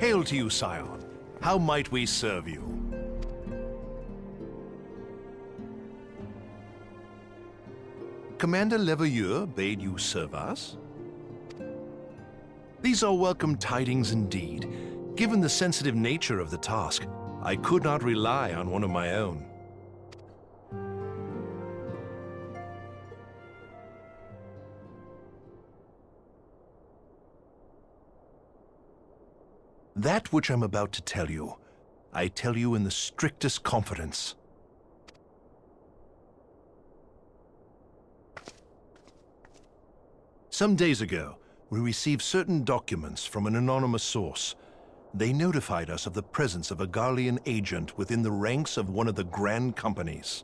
Hail to you, Scion. How might we serve you? Commander Leveilleur bade you serve us? These are welcome tidings indeed. Given the sensitive nature of the task, I could not rely on one of my own. That which I'm about to tell you, I tell you in the strictest confidence. Some days ago, we received certain documents from an anonymous source. They notified us of the presence of a Garlean agent within the ranks of one of the Grand Companies.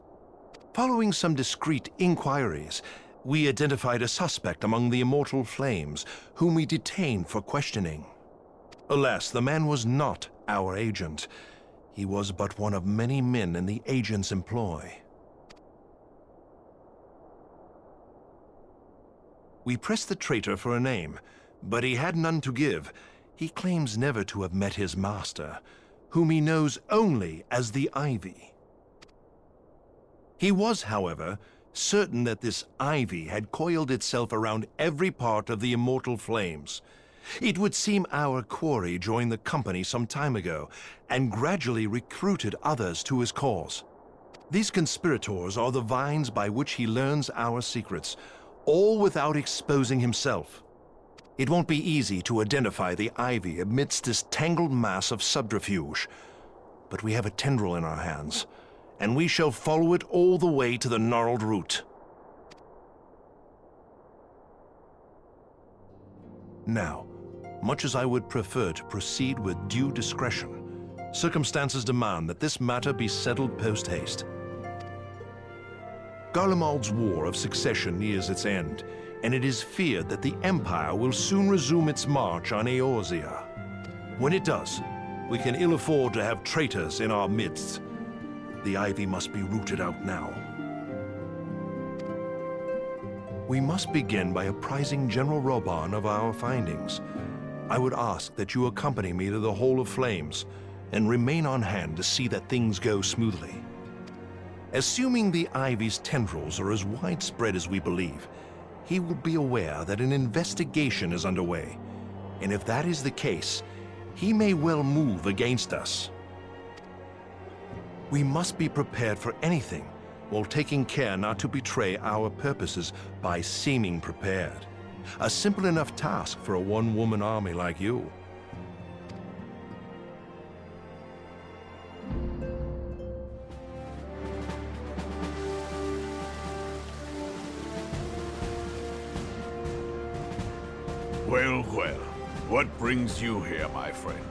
Following some discreet inquiries, we identified a suspect among the Immortal Flames, whom we detained for questioning. Alas, the man was not our agent. He was but one of many men in the agent's employ. We pressed the traitor for a name, but he had none to give. He claims never to have met his master, whom he knows only as the Ivy. He was, however, certain that this Ivy had coiled itself around every part of the Immortal Flames. It would seem our quarry joined the company some time ago and gradually recruited others to his cause. These conspirators are the vines by which he learns our secrets, all without exposing himself. It won't be easy to identify the Ivy amidst this tangled mass of subterfuge, but we have a tendril in our hands, and we shall follow it all the way to the gnarled root. Now, much as I would prefer to proceed with due discretion, circumstances demand that this matter be settled post-haste. Garlemald's War of Succession nears its end, and it is feared that the Empire will soon resume its march on Eorzea. When it does, we can ill afford to have traitors in our midst. The Ivy must be rooted out now. We must begin by apprising General Reborn of our findings. I would ask that you accompany me to the Hall of Flames and remain on hand to see that things go smoothly. Assuming the Ivy's tendrils are as widespread as we believe, he will be aware that an investigation is underway, and if that is the case, he may well move against us. We must be prepared for anything, while taking care not to betray our purposes by seeming prepared. A simple enough task for a one-woman army like you. Well, well. What brings you here, my friend?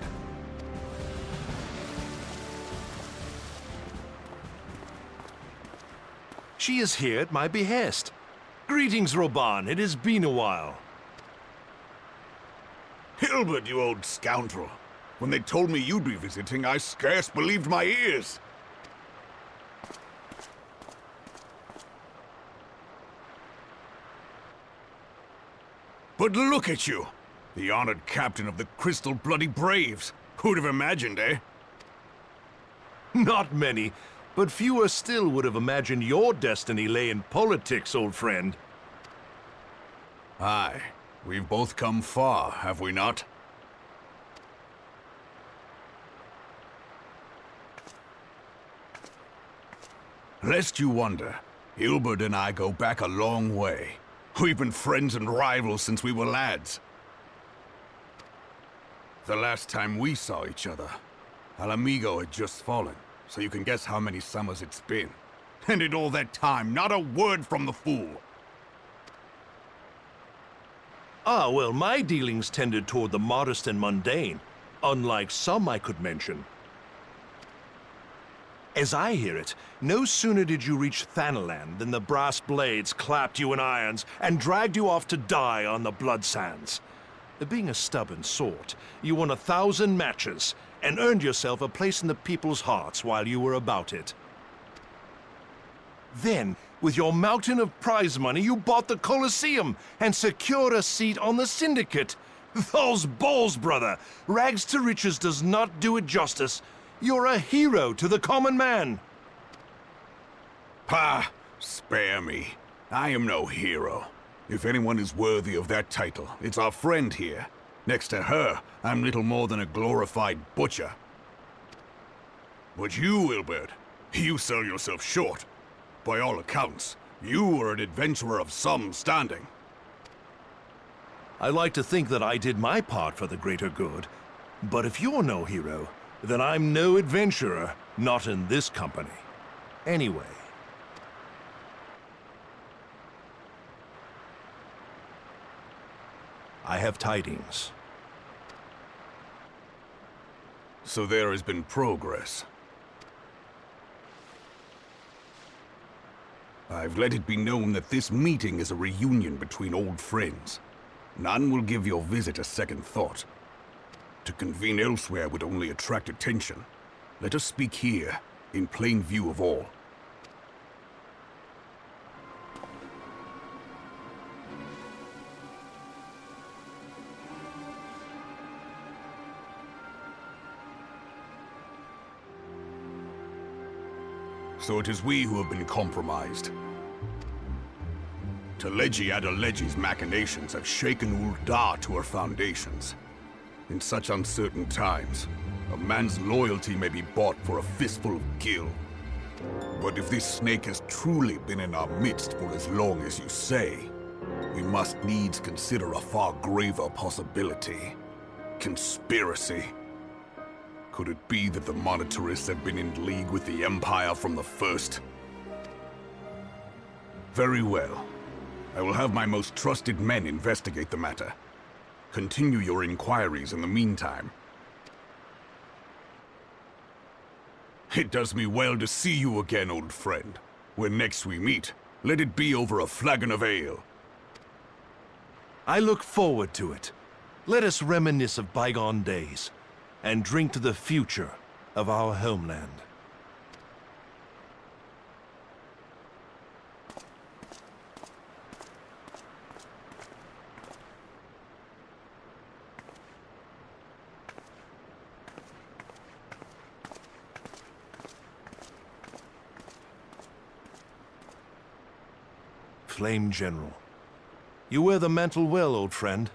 She is here at my behest. Greetings, Reborn. It has been a while. Hilbert, you old scoundrel. When they told me you'd be visiting, I scarce believed my ears. But look at you! The honored captain of the Crystal Bloody Braves. Who'd have imagined, eh? Not many, but fewer still would have imagined your destiny lay in politics, old friend. Aye. We've both come far, have we not? Lest you wonder, Hilbert and I go back a long way. We've been friends and rivals since we were lads. The last time we saw each other, Alamigo had just fallen, so you can guess how many summers it's been. And in all that time, not a word from the fool. Ah, well, my dealings tended toward the modest and mundane, unlike some I could mention. As I hear it, no sooner did you reach Thanalan than the brass blades clapped you in irons and dragged you off to die on the blood sands. Being a stubborn sort, you won 1,000 matches and earned yourself a place in the people's hearts while you were about it. Then, with your mountain of prize money, you bought the Colosseum and secured a seat on the Syndicate. Those balls, brother! Rags to riches does not do it justice. You're a hero to the common man. Pah! Spare me. I am no hero. If anyone is worthy of that title, it's our friend here. Next to her, I'm little more than a glorified butcher. But you, Hilbert, you sell yourself short. By all accounts, you are an adventurer of some standing. I like to think that I did my part for the greater good. But if you're no hero, then I'm no adventurer, not in this company. Anyway. I have tidings. So there has been progress. I've let it be known that this meeting is a reunion between old friends. None will give your visit a second thought. To convene elsewhere would only attract attention. Let us speak here, in plain view of all. So it is we who have been compromised. Teleji Adeleji's machinations have shaken Ul'dah to her foundations. In such uncertain times, a man's loyalty may be bought for a fistful of gil. But if this snake has truly been in our midst for as long as you say, we must needs consider a far graver possibility. Conspiracy. Could it be that the Monetarists have been in league with the Empire from the first? Very well. I will have my most trusted men investigate the matter. Continue your inquiries in the meantime. It does me well to see you again, old friend. When next we meet, let it be over a flagon of ale. I look forward to it. Let us reminisce of bygone days and drink to the future of our homeland. Flame General, you wear the mantle well, old friend.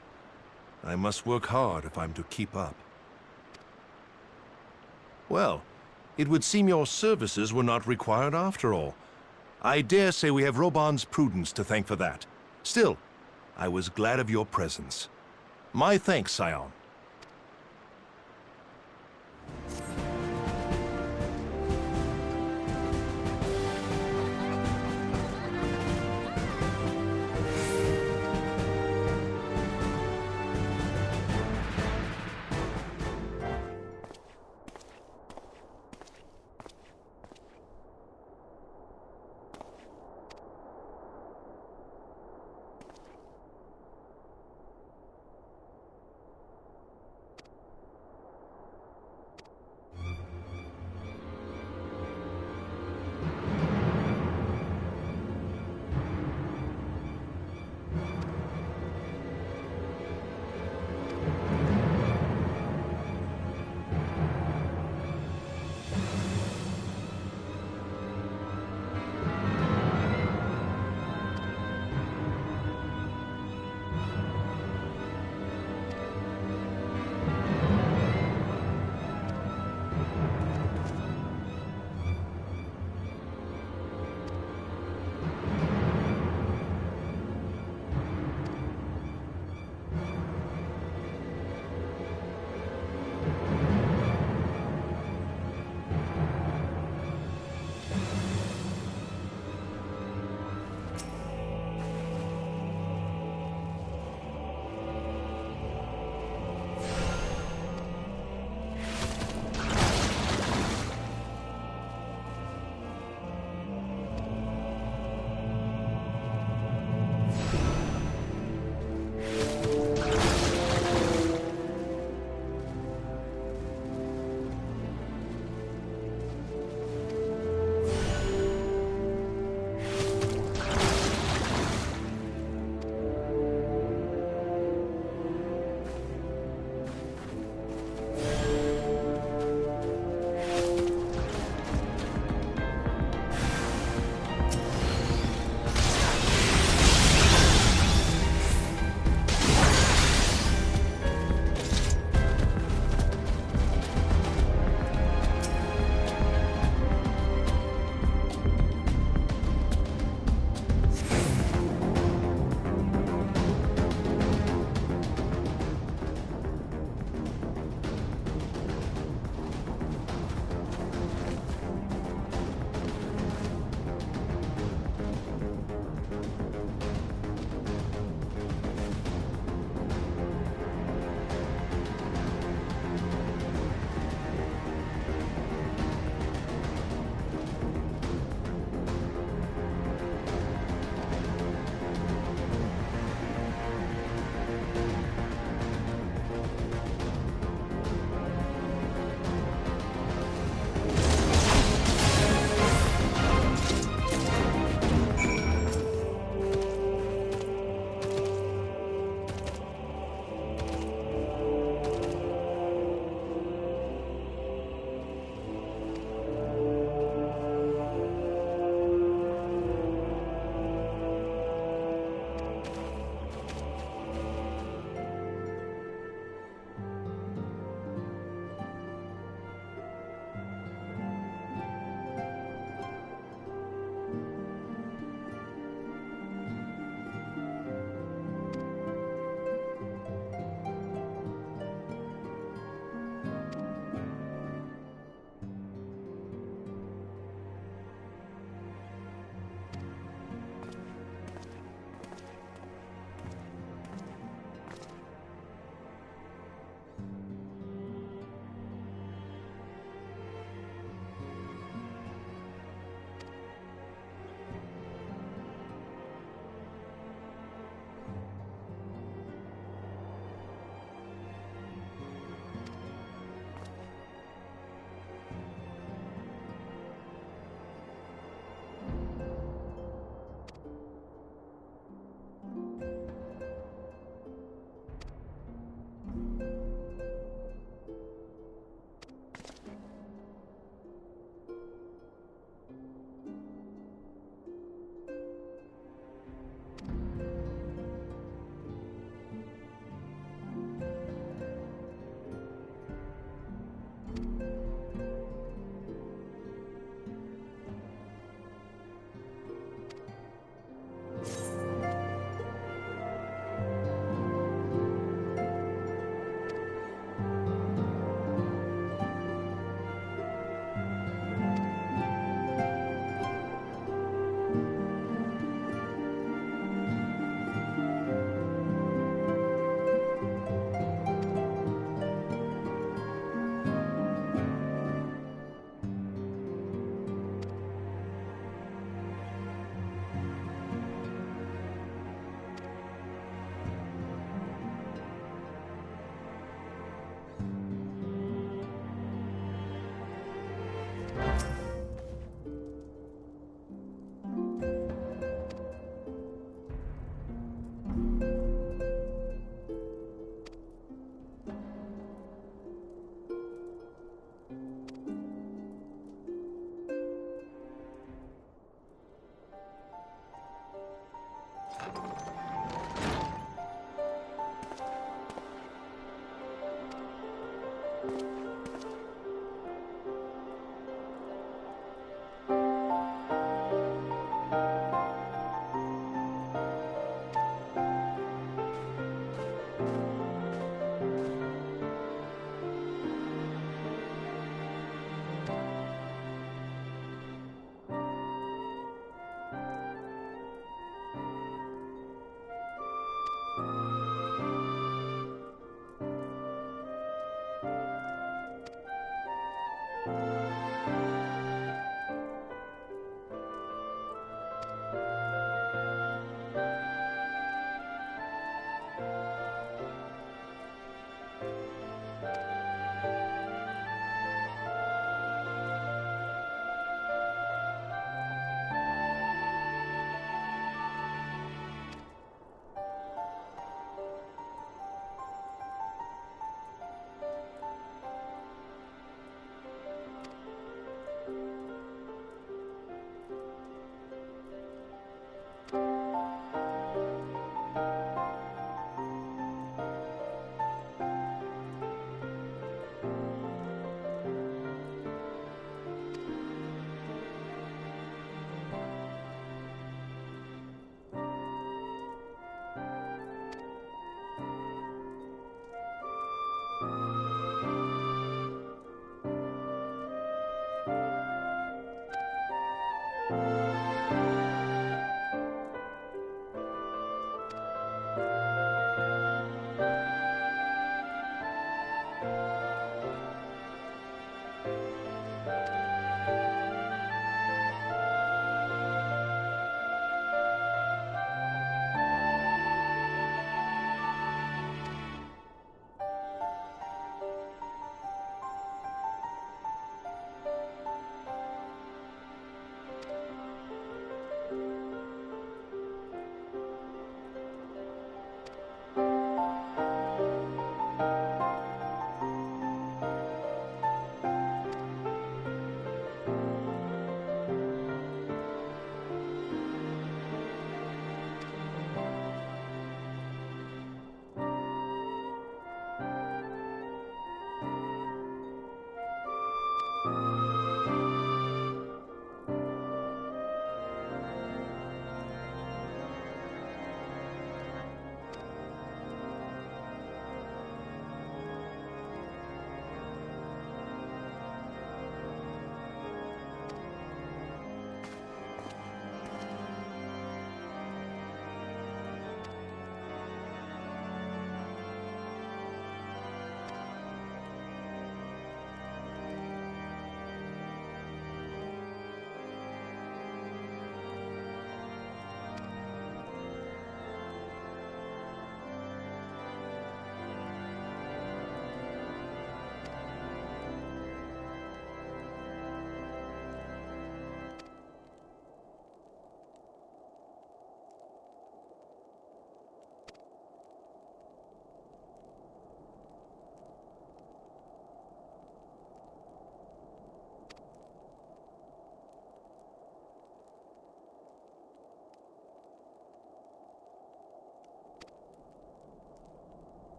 I must work hard if I'm to keep up. Well, it would seem your services were not required after all. I dare say we have Reborn's prudence to thank for that. Still, I was glad of your presence. My thanks, Scion.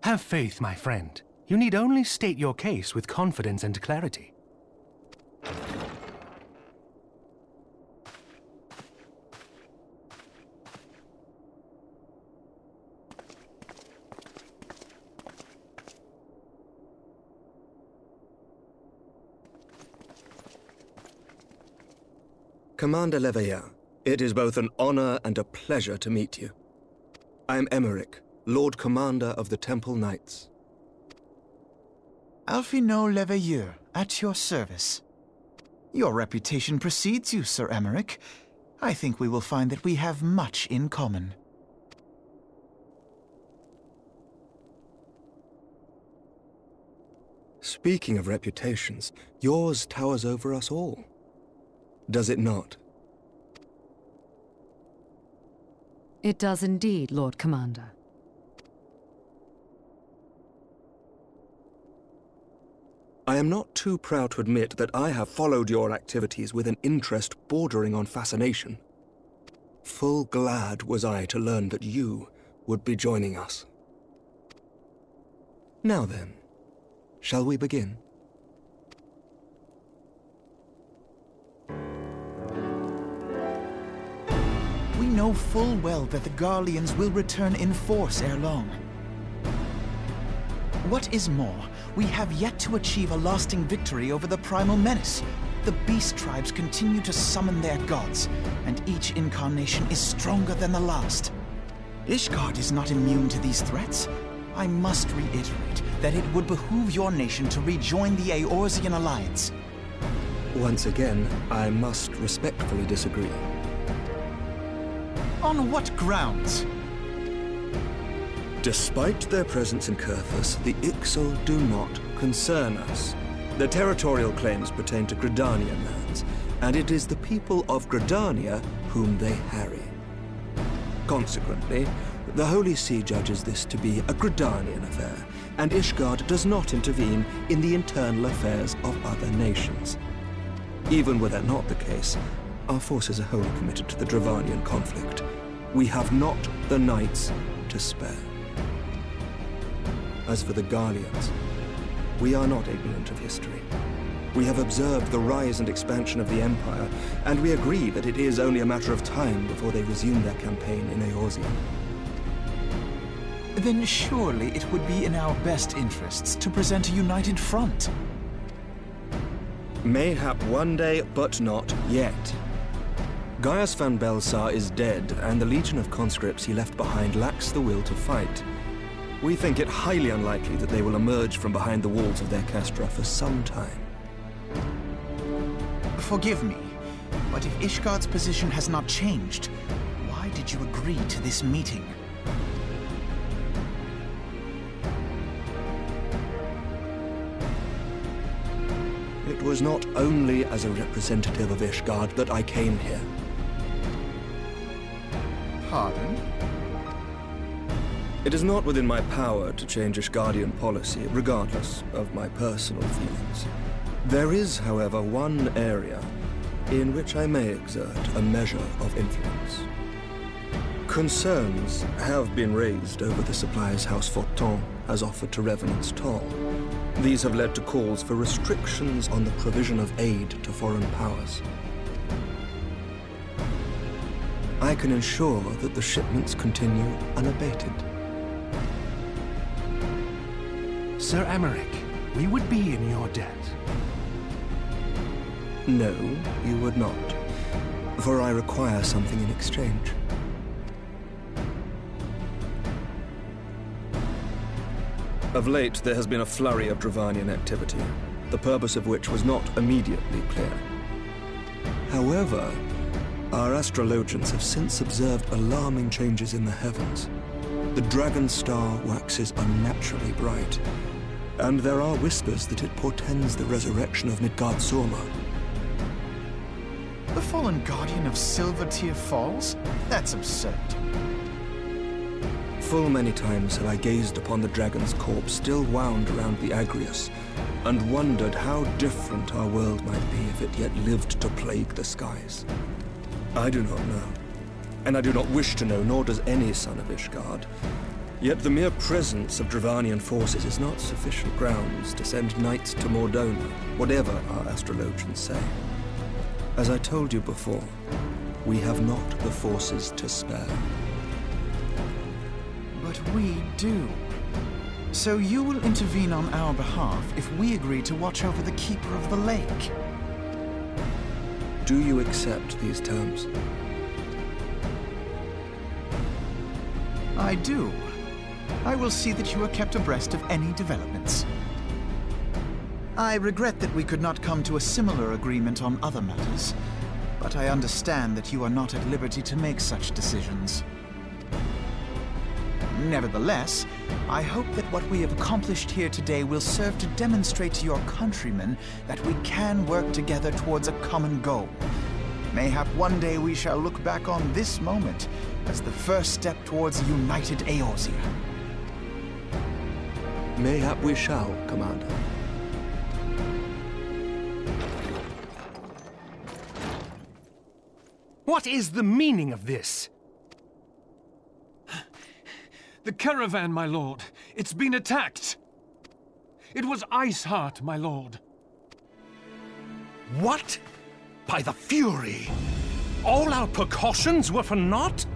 Have faith, my friend. You need only state your case with confidence and clarity. Commander Leveilleur, it is both an honor and a pleasure to meet you. I am Emmerich, Lord Commander of the Temple Knights. Alphino Leveilleur, at your service. Your reputation precedes you, Sir Emmerich. I think we will find that we have much in common. Speaking of reputations, yours towers over us all. Does it not? It does indeed, Lord Commander. I am not too proud to admit that I have followed your activities with an interest bordering on fascination. Full glad was I to learn that you would be joining us. Now then, shall we begin? We know full well that the Garleans will return in force ere long. What is more, we have yet to achieve a lasting victory over the primal menace. The beast tribes continue to summon their gods, and each incarnation is stronger than the last. Ishgard is not immune to these threats. I must reiterate that it would behoove your nation to rejoin the Eorzean alliance. Once again, I must respectfully disagree. On what grounds? Despite their presence in Kurthus, the Ixal do not concern us. Their territorial claims pertain to Gridanian lands, and it is the people of Gridania whom they harry. Consequently, the Holy See judges this to be a Gridanian affair, and Ishgard does not intervene in the internal affairs of other nations. Even were that not the case, our forces are wholly committed to the Dravanian conflict. We have not the knights to spare. As for the Garleans, we are not ignorant of history. We have observed the rise and expansion of the Empire, and we agree that it is only a matter of time before they resume their campaign in Eorzea. Then surely it would be in our best interests to present a united front. Mayhap one day, but not yet. Gaius van Belsar is dead, and the legion of conscripts he left behind lacks the will to fight. We think it highly unlikely that they will emerge from behind the walls of their castra for some time. Forgive me, but if Ishgard's position has not changed, why did you agree to this meeting? It was not only as a representative of Ishgard that I came here. Pardon? It is not within my power to change Ishgardian policy, regardless of my personal feelings. There is, however, one area in which I may exert a measure of influence. Concerns have been raised over the supplies House Forton has offered to Revenant's toll. These have led to calls for restrictions on the provision of aid to foreign powers. I can ensure that the shipments continue unabated. Sir Emmerich, we would be in your debt. No, you would not, for I require something in exchange. Of late, there has been a flurry of Dravanian activity, the purpose of which was not immediately clear. However, our astrologians have since observed alarming changes in the heavens. The dragon star waxes unnaturally bright, and there are whispers that it portends the resurrection of Midgard-Sorma. The fallen guardian of Silvertear Falls? That's absurd. Full many times have I gazed upon the dragon's corpse still wound around the Agrius, and wondered how different our world might be if it yet lived to plague the skies. I do not know, and I do not wish to know, nor does any son of Ishgard. Yet the mere presence of Dravanian forces is not sufficient grounds to send knights to Mordona, whatever our astrologians say. As I told you before, we have not the forces to spare. But we do. So you will intervene on our behalf if we agree to watch over the Keeper of the Lake. Do you accept these terms? I do. I will see that you are kept abreast of any developments. I regret that we could not come to a similar agreement on other matters, but I understand that you are not at liberty to make such decisions. Nevertheless, I hope that what we have accomplished here today will serve to demonstrate to your countrymen that we can work together towards a common goal. Mayhap one day we shall look back on this moment as the first step towards a united Eorzea. Mayhap we shall, Commander. What is the meaning of this? The caravan, my lord. It's been attacked. It was Iceheart, my lord. What? By the Fury! All our precautions were for naught?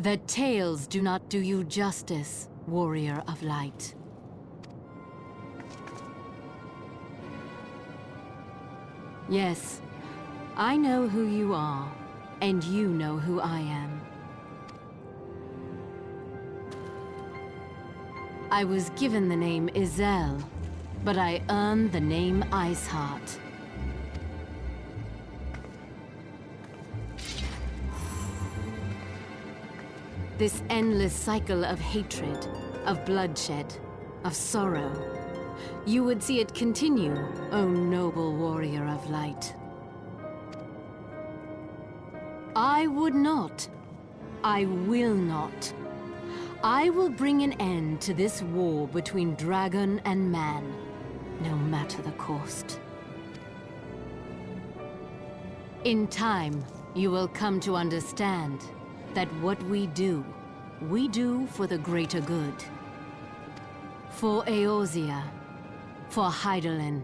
The tales do not do you justice, warrior of light. Yes, I know who you are, and you know who I am. I was given the name Izel, but I earned the name Iceheart. This endless cycle of hatred, of bloodshed, of sorrow. You would see it continue, O noble warrior of light. I would not. I will not. I will bring an end to this war between dragon and man, no matter the cost. In time, you will come to understand that what we do for the greater good. For Eorzea, for Hydaelyn.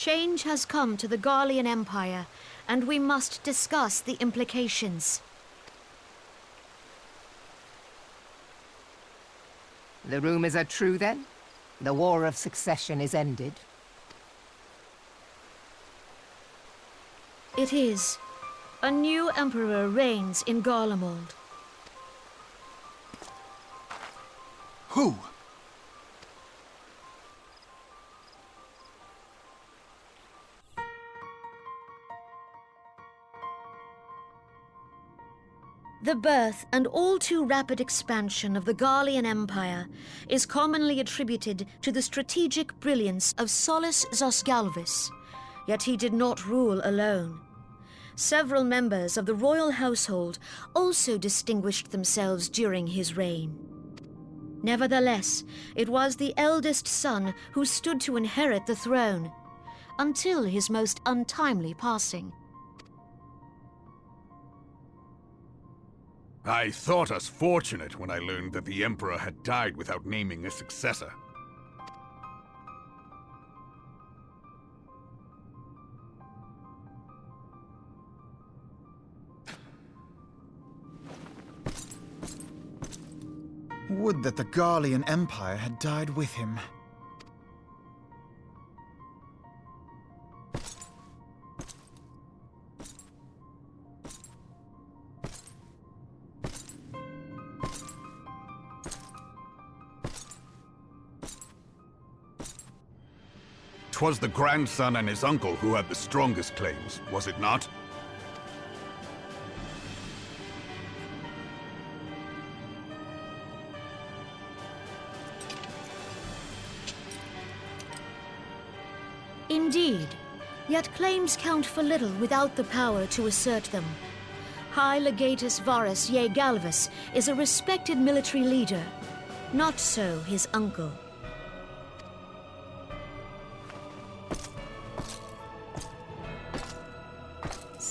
Change has come to the Garlean Empire, and we must discuss the implications. The rumors are true, then? The War of Succession is ended? It is. A new emperor reigns in Garlemald. Who? The birth and all too rapid expansion of the Garlean Empire is commonly attributed to the strategic brilliance of Solus Zosgalvis, yet he did not rule alone. Several members of the royal household also distinguished themselves during his reign. Nevertheless, it was the eldest son who stood to inherit the throne, until his most untimely passing. I thought us fortunate when I learned that the Emperor had died without naming a successor. Would that the Garlean Empire had died with him. 'Twas the grandson and his uncle who had the strongest claims, was it not? Indeed, yet claims count for little without the power to assert them. High Legatus Varus ye Galvus is a respected military leader. Not so his uncle.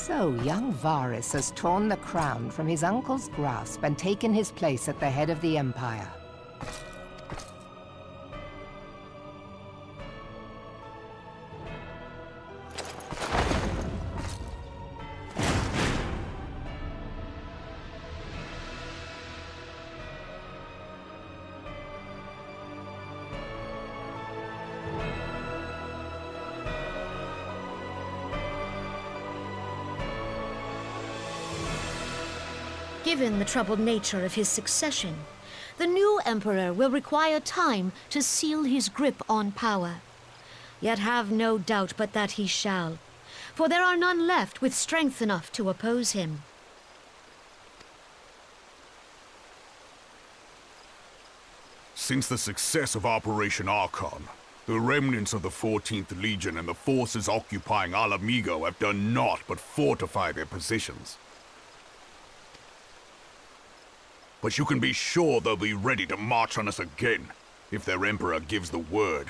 So young Varus has torn the crown from his uncle's grasp and taken his place at the head of the Empire. Given the troubled nature of his succession, the new emperor will require time to seal his grip on power. Yet have no doubt but that he shall, for there are none left with strength enough to oppose him. Since the success of Operation Archon, the remnants of the 14th Legion and the forces occupying Alamigo have done naught but fortify their positions. But you can be sure they'll be ready to march on us again, if their emperor gives the word.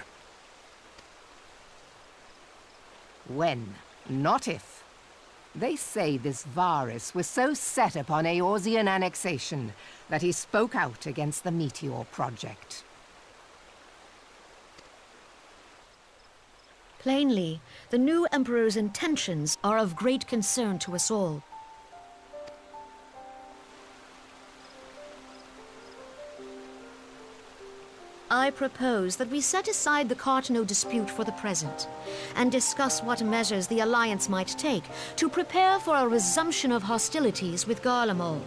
When, not if. They say this Varus was so set upon Eorzean annexation that he spoke out against the Meteor Project. Plainly, the new emperor's intentions are of great concern to us all. I propose that we set aside the Cartano dispute for the present, and discuss what measures the Alliance might take to prepare for a resumption of hostilities with Garlemald.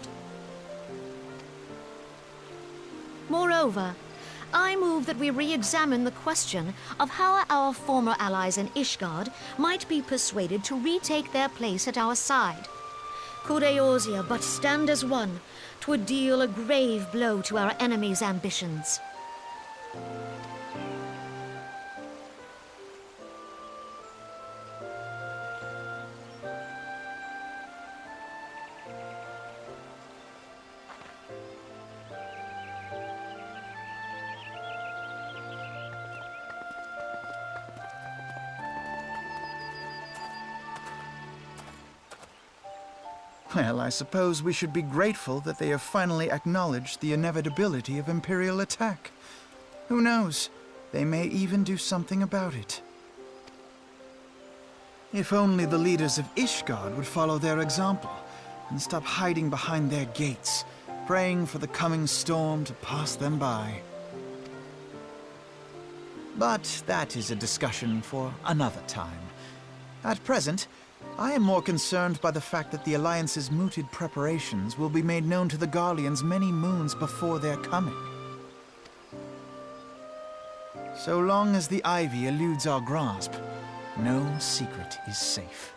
Moreover, I move that we re-examine the question of how our former allies in Ishgard might be persuaded to retake their place at our side. Could Eorzea but stand as one, 'twould deal a grave blow to our enemies' ambitions. Well, I suppose we should be grateful that they have finally acknowledged the inevitability of Imperial attack. Who knows? They may even do something about it. If only the leaders of Ishgard would follow their example and stop hiding behind their gates, praying for the coming storm to pass them by. But that is a discussion for another time. At present, I am more concerned by the fact that the Alliance's mooted preparations will be made known to the Garleans many moons before their coming. So long as the Ivy eludes our grasp, no secret is safe.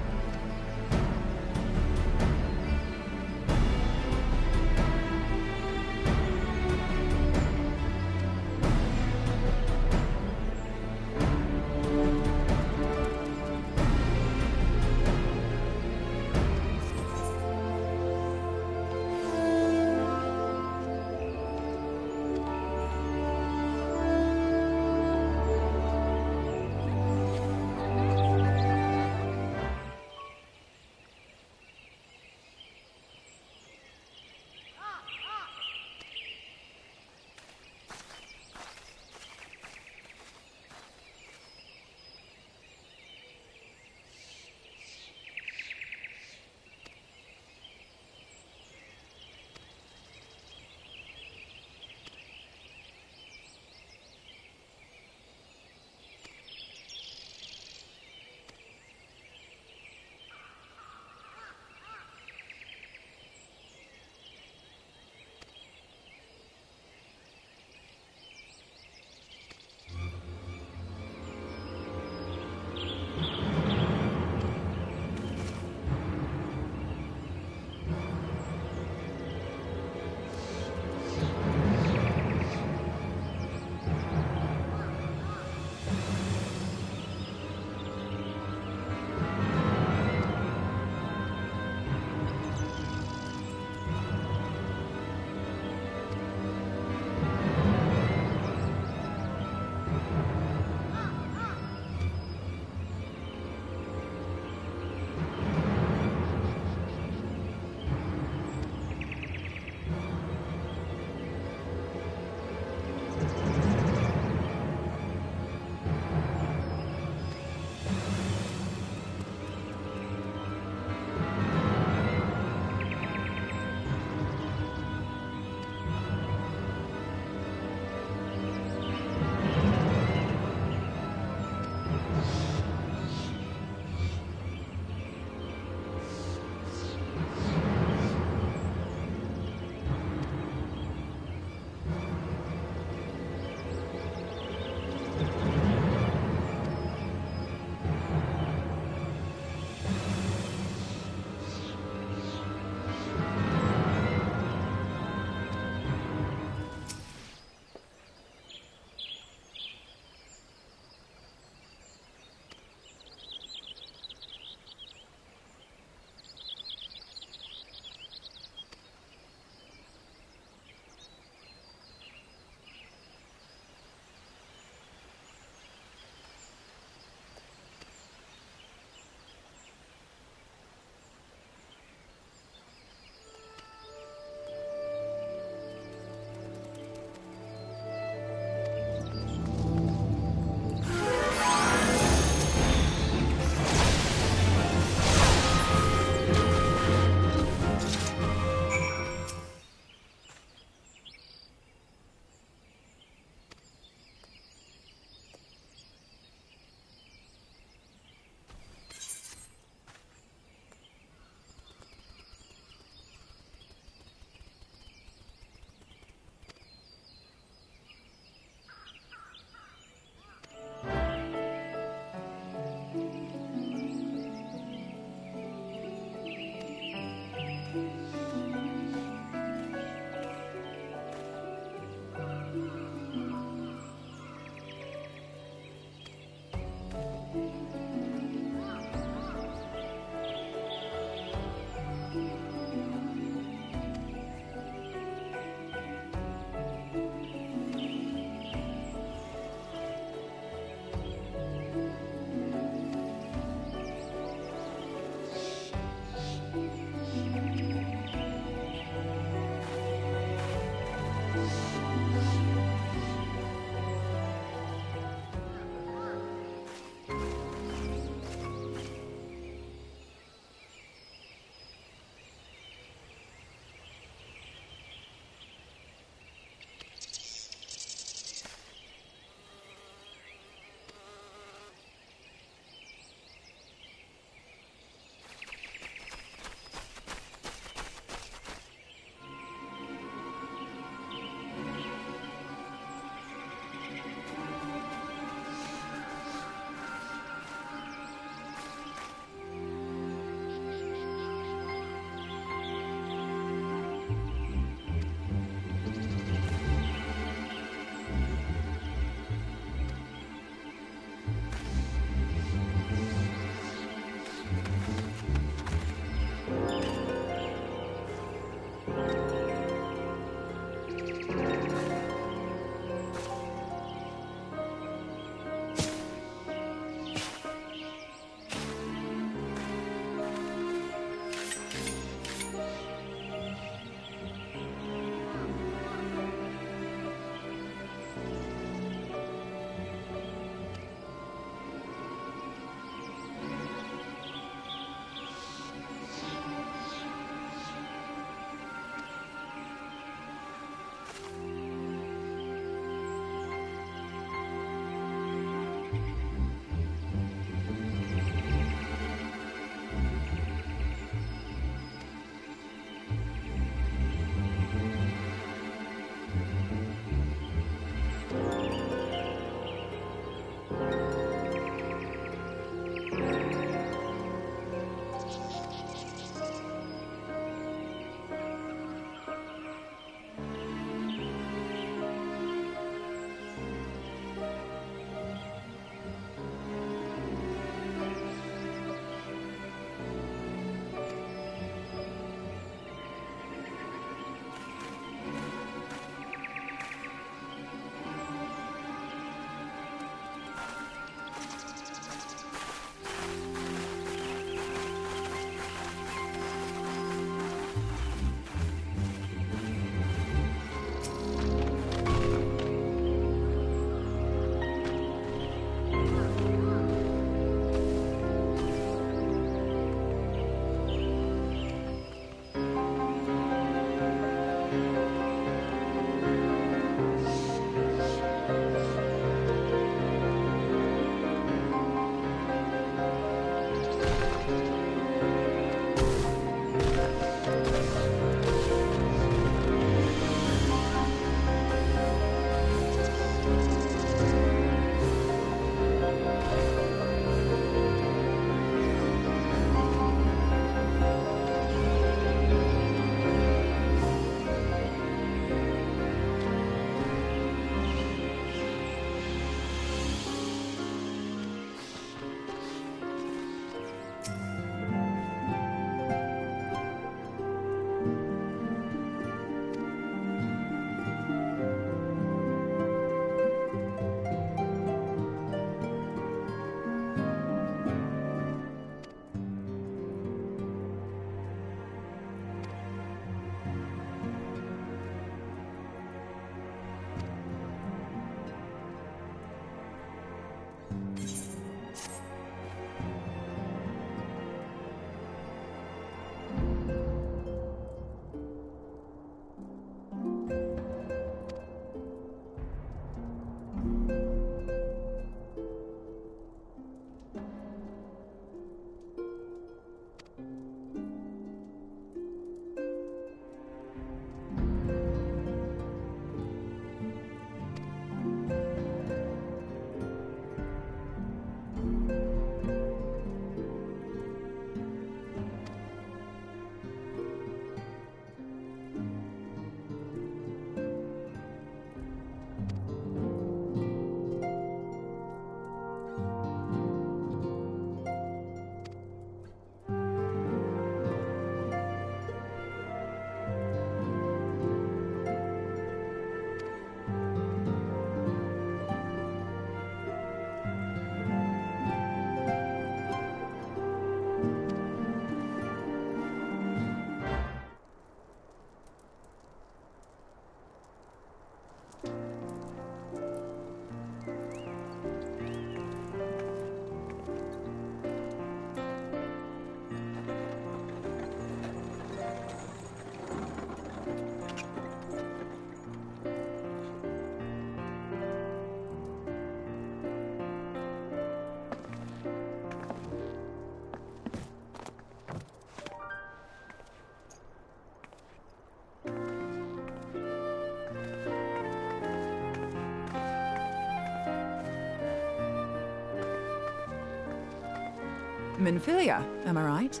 Minfilia, am I right?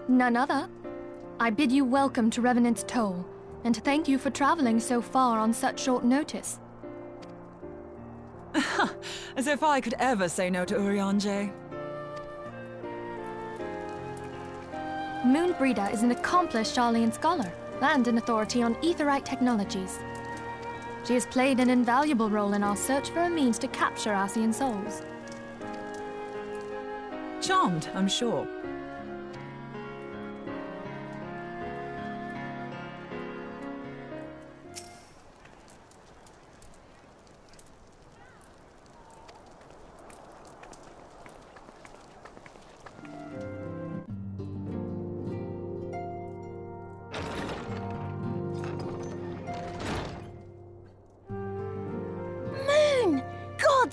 None other. I bid you welcome to Revenant's Toll, and thank you for traveling so far on such short notice. As if I could ever say no to Urianger. Moonbreeder is an accomplished Garlean scholar and an authority on aetherite technologies. She has played an invaluable role in our search for a means to capture Ascian souls. Charmed, I'm sure.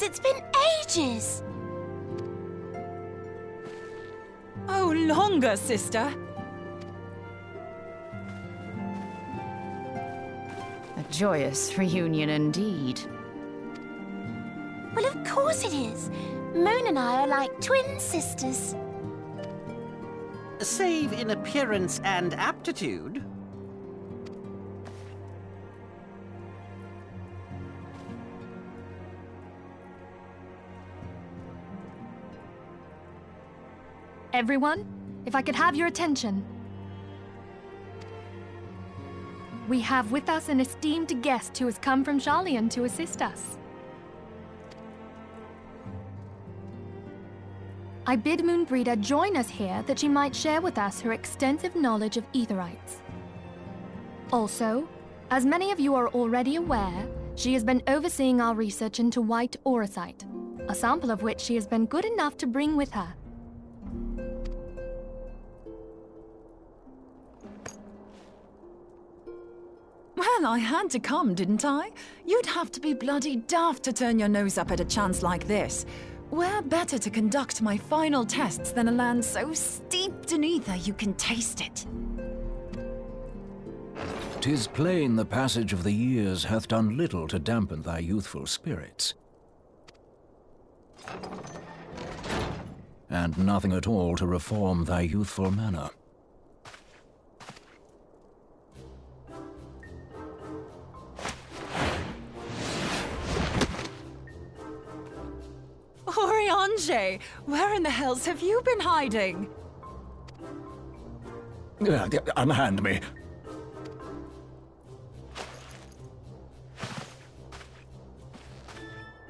It's been ages! Oh, longer, sister. A joyous reunion indeed. Well, of course it is. Moon and I are like twin sisters. Save in appearance and aptitude. Everyone, if I could have your attention. We have with us an esteemed guest who has come from Garlean to assist us. I bid Moonbreeder join us here that she might share with us her extensive knowledge of aetherites. Also, as many of you are already aware, she has been overseeing our research into white orite, a sample of which she has been good enough to bring with her. Well, I had to come, didn't I? You'd have to be bloody daft to turn your nose up at a chance like this. Where better to conduct my final tests than a land so steeped in ether you can taste it? 'Tis plain the passage of the years hath done little to dampen thy youthful spirits. And nothing at all to reform thy youthful manner. Oriange, where in the hells have you been hiding? Unhand me.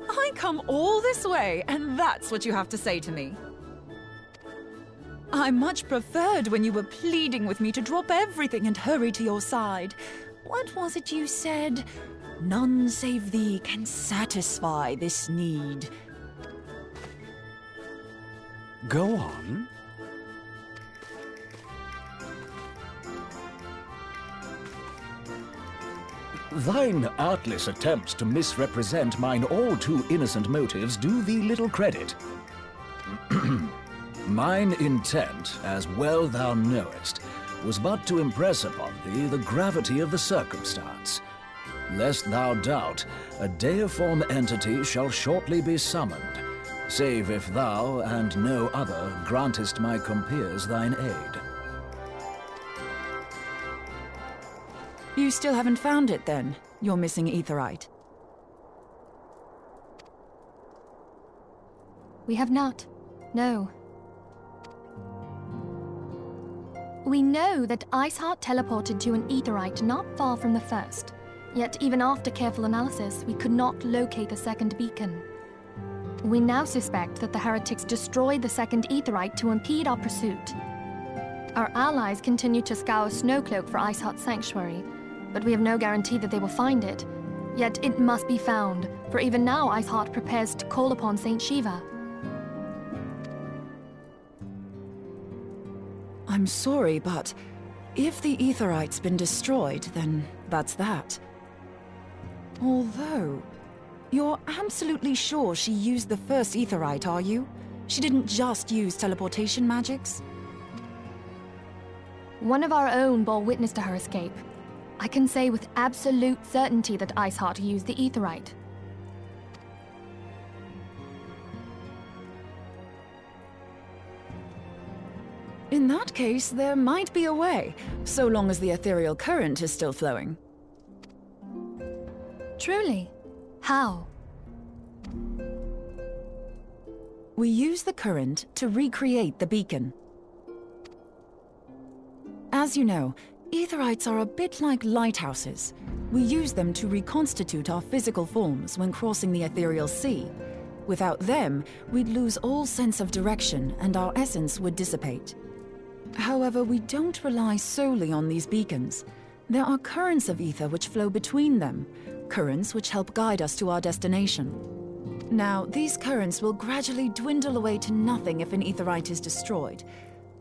I come all this way, and that's what you have to say to me. I much preferred when you were pleading with me to drop everything and hurry to your side. What was it you said? None save thee can satisfy this need. Go on. Thine artless attempts to misrepresent mine all too innocent motives do thee little credit. Mine intent, as well thou knowest, was but to impress upon thee the gravity of the circumstance. Lest thou doubt, a deiform entity shall shortly be summoned, save if thou and no other grantest my compeers thine aid. You still haven't found it, then? Your missing aetherite? We have not. No. We know that Iceheart teleported to an aetherite not far from the first. Yet even after careful analysis, we could not locate the second beacon. We now suspect that the heretics destroyed the second aetherite to impede our pursuit. Our allies continue to scour Snowcloak for Iceheart's sanctuary, but we have no guarantee that they will find it. Yet it must be found, for even now Iceheart prepares to call upon Saint Shiva. I'm sorry, but if the aetherite's been destroyed, then that's that. Although, you're absolutely sure she used the first aetherite, are you? She didn't just use teleportation magics? One of our own bore witness to her escape. I can say with absolute certainty that Iceheart used the aetherite. In that case, there might be a way, so long as the ethereal current is still flowing. Truly? How? We use the current to recreate the beacon. As you know, Aetherites are a bit like lighthouses. We use them to reconstitute our physical forms when crossing the ethereal sea. Without them, we'd lose all sense of direction and our essence would dissipate. However, we don't rely solely on these beacons. There are currents of ether which flow between them, currents which help guide us to our destination. Now, these currents will gradually dwindle away to nothing if an aetherite is destroyed.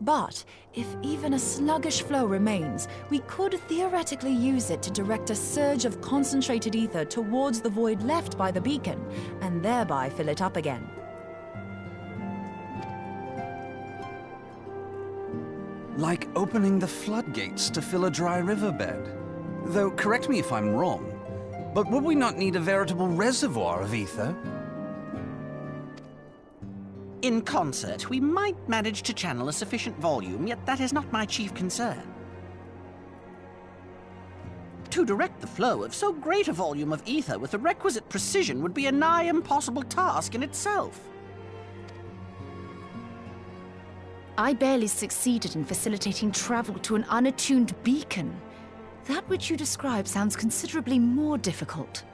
But if even a sluggish flow remains, we could theoretically use it to direct a surge of concentrated ether towards the void left by the beacon, and thereby fill it up again. Like opening the floodgates to fill a dry riverbed. Though, correct me if I'm wrong, but would we not need a veritable reservoir of ether? In concert, we might manage to channel a sufficient volume, yet that is not my chief concern. To direct the flow of so great a volume of ether with the requisite precision would be a nigh impossible task in itself. I barely succeeded in facilitating travel to an unattuned beacon. That which you describe sounds considerably more difficult.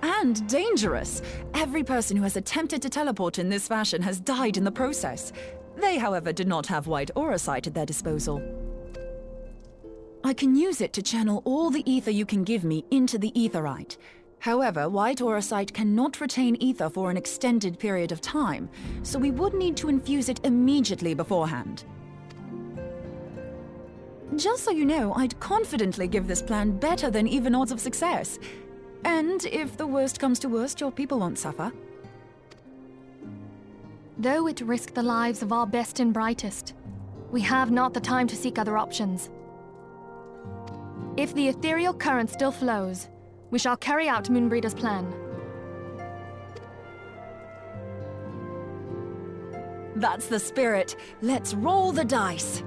And dangerous. Every person who has attempted to teleport in this fashion has died in the process. They, however, did not have white orite at their disposal. I can use it to channel all the ether you can give me into the aetherite. However, white orite cannot retain ether for an extended period of time, so we would need to infuse it immediately beforehand. Just so you know, I'd confidently give this plan better than even odds of success. And if the worst comes to worst, your people won't suffer. Though it risked the lives of our best and brightest, we have not the time to seek other options. If the ethereal current still flows, we shall carry out Moonbreeder's plan. That's the spirit. Let's roll the dice.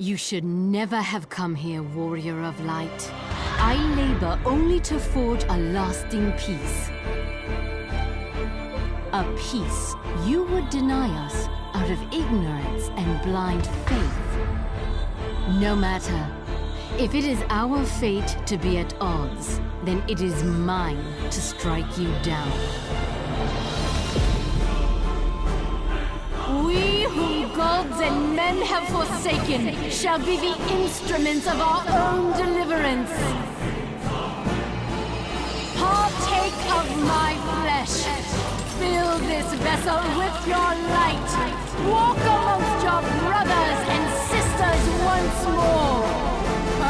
You should never have come here, warrior of light. I labor only to forge a lasting peace. A peace you would deny us out of ignorance and blind faith. No matter. If it is our fate to be at odds, then it is mine to strike you down. We whom gods and men have forsaken shall be the instruments of our own deliverance. Partake of my flesh. Fill this vessel with your light. Walk amongst your brothers and sisters once more.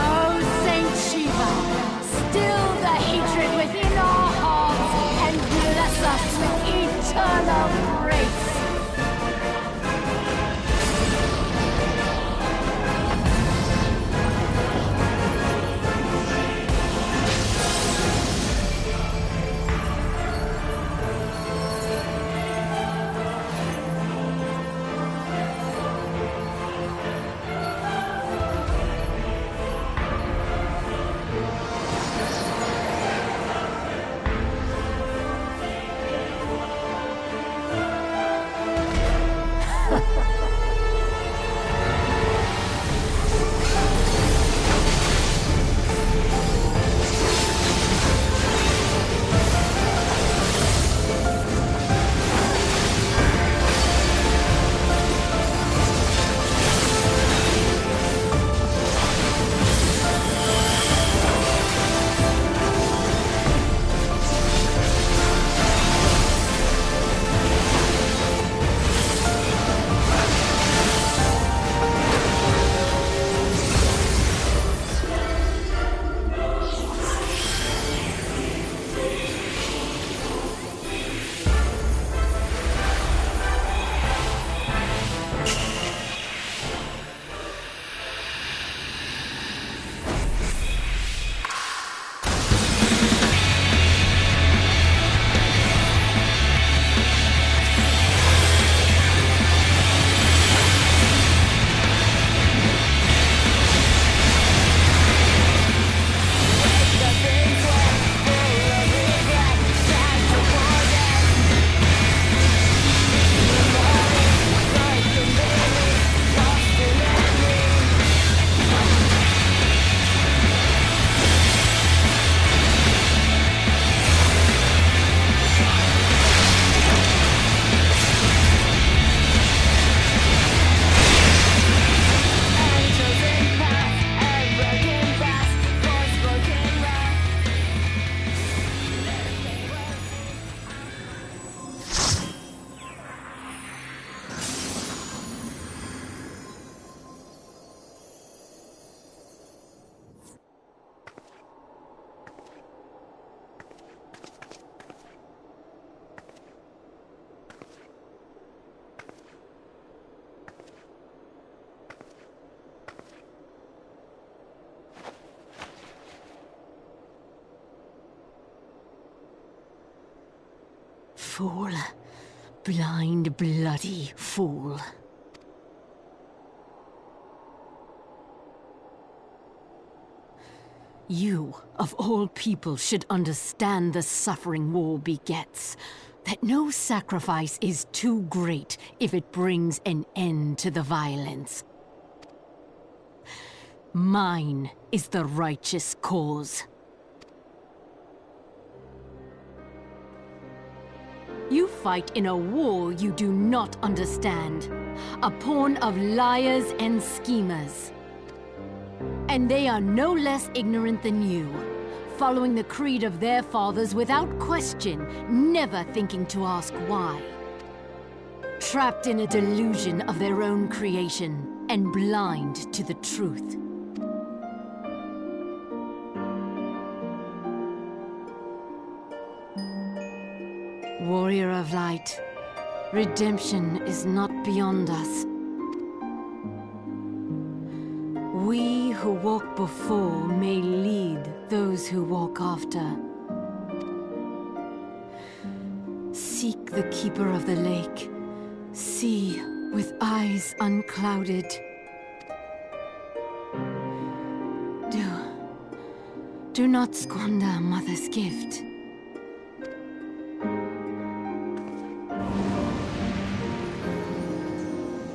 Oh, Saint Shiva, still the hatred within our hearts and bless us with eternal grace. Fool. Blind, bloody fool. You, of all people, should understand the suffering war begets. That no sacrifice is too great if it brings an end to the violence. Mine is the righteous cause. You fight in a war you do not understand. A pawn of liars and schemers. And they are no less ignorant than you, following the creed of their fathers without question, never thinking to ask why. Trapped in a delusion of their own creation, and blind to the truth. Warrior of light, redemption is not beyond us. We who walk before may lead those who walk after. Seek the keeper of the lake. See with eyes unclouded. Do not squander Mother's gift.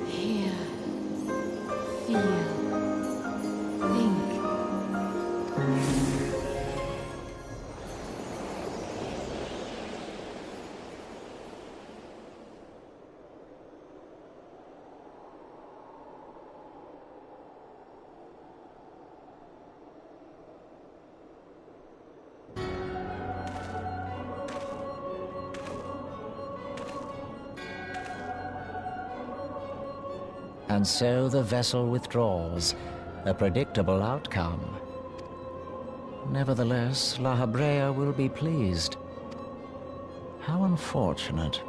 Hear, feel, think. And so the vessel withdraws, a predictable outcome. Nevertheless, La Habrea will be pleased. How unfortunate.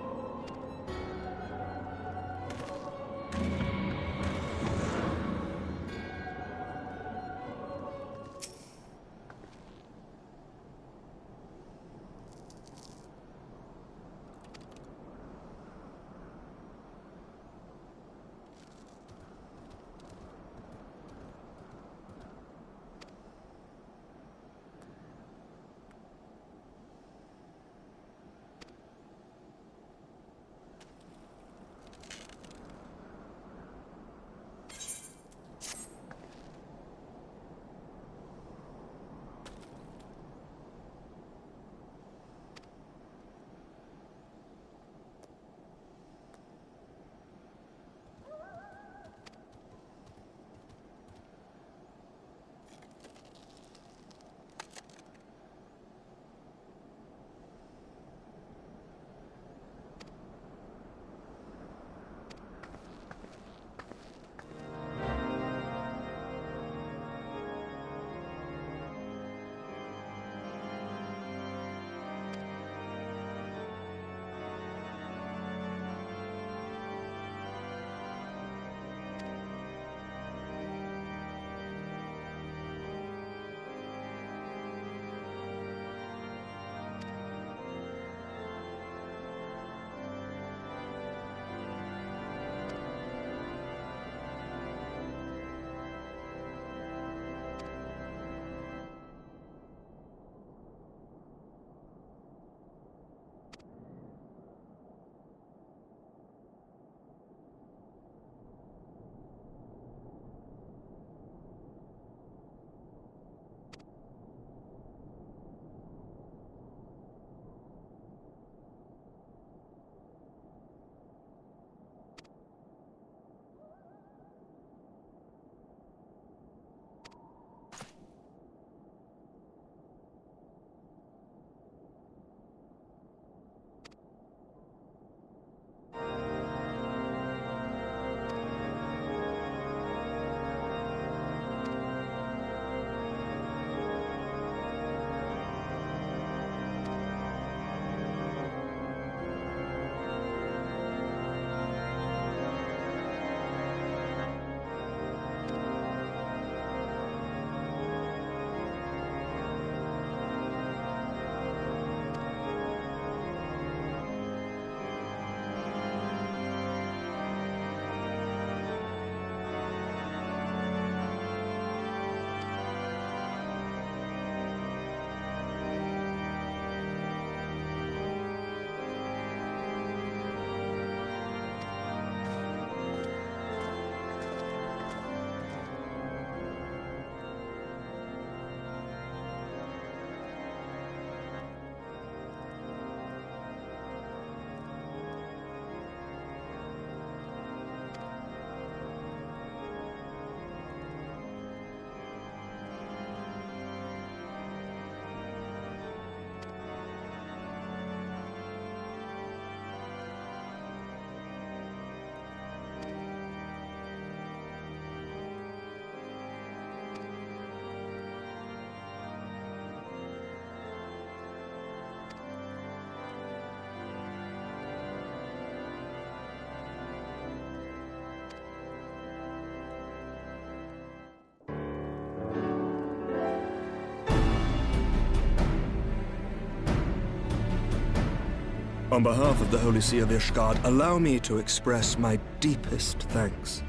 On behalf of the Holy See of Ishgard, allow me to express my deepest thanks.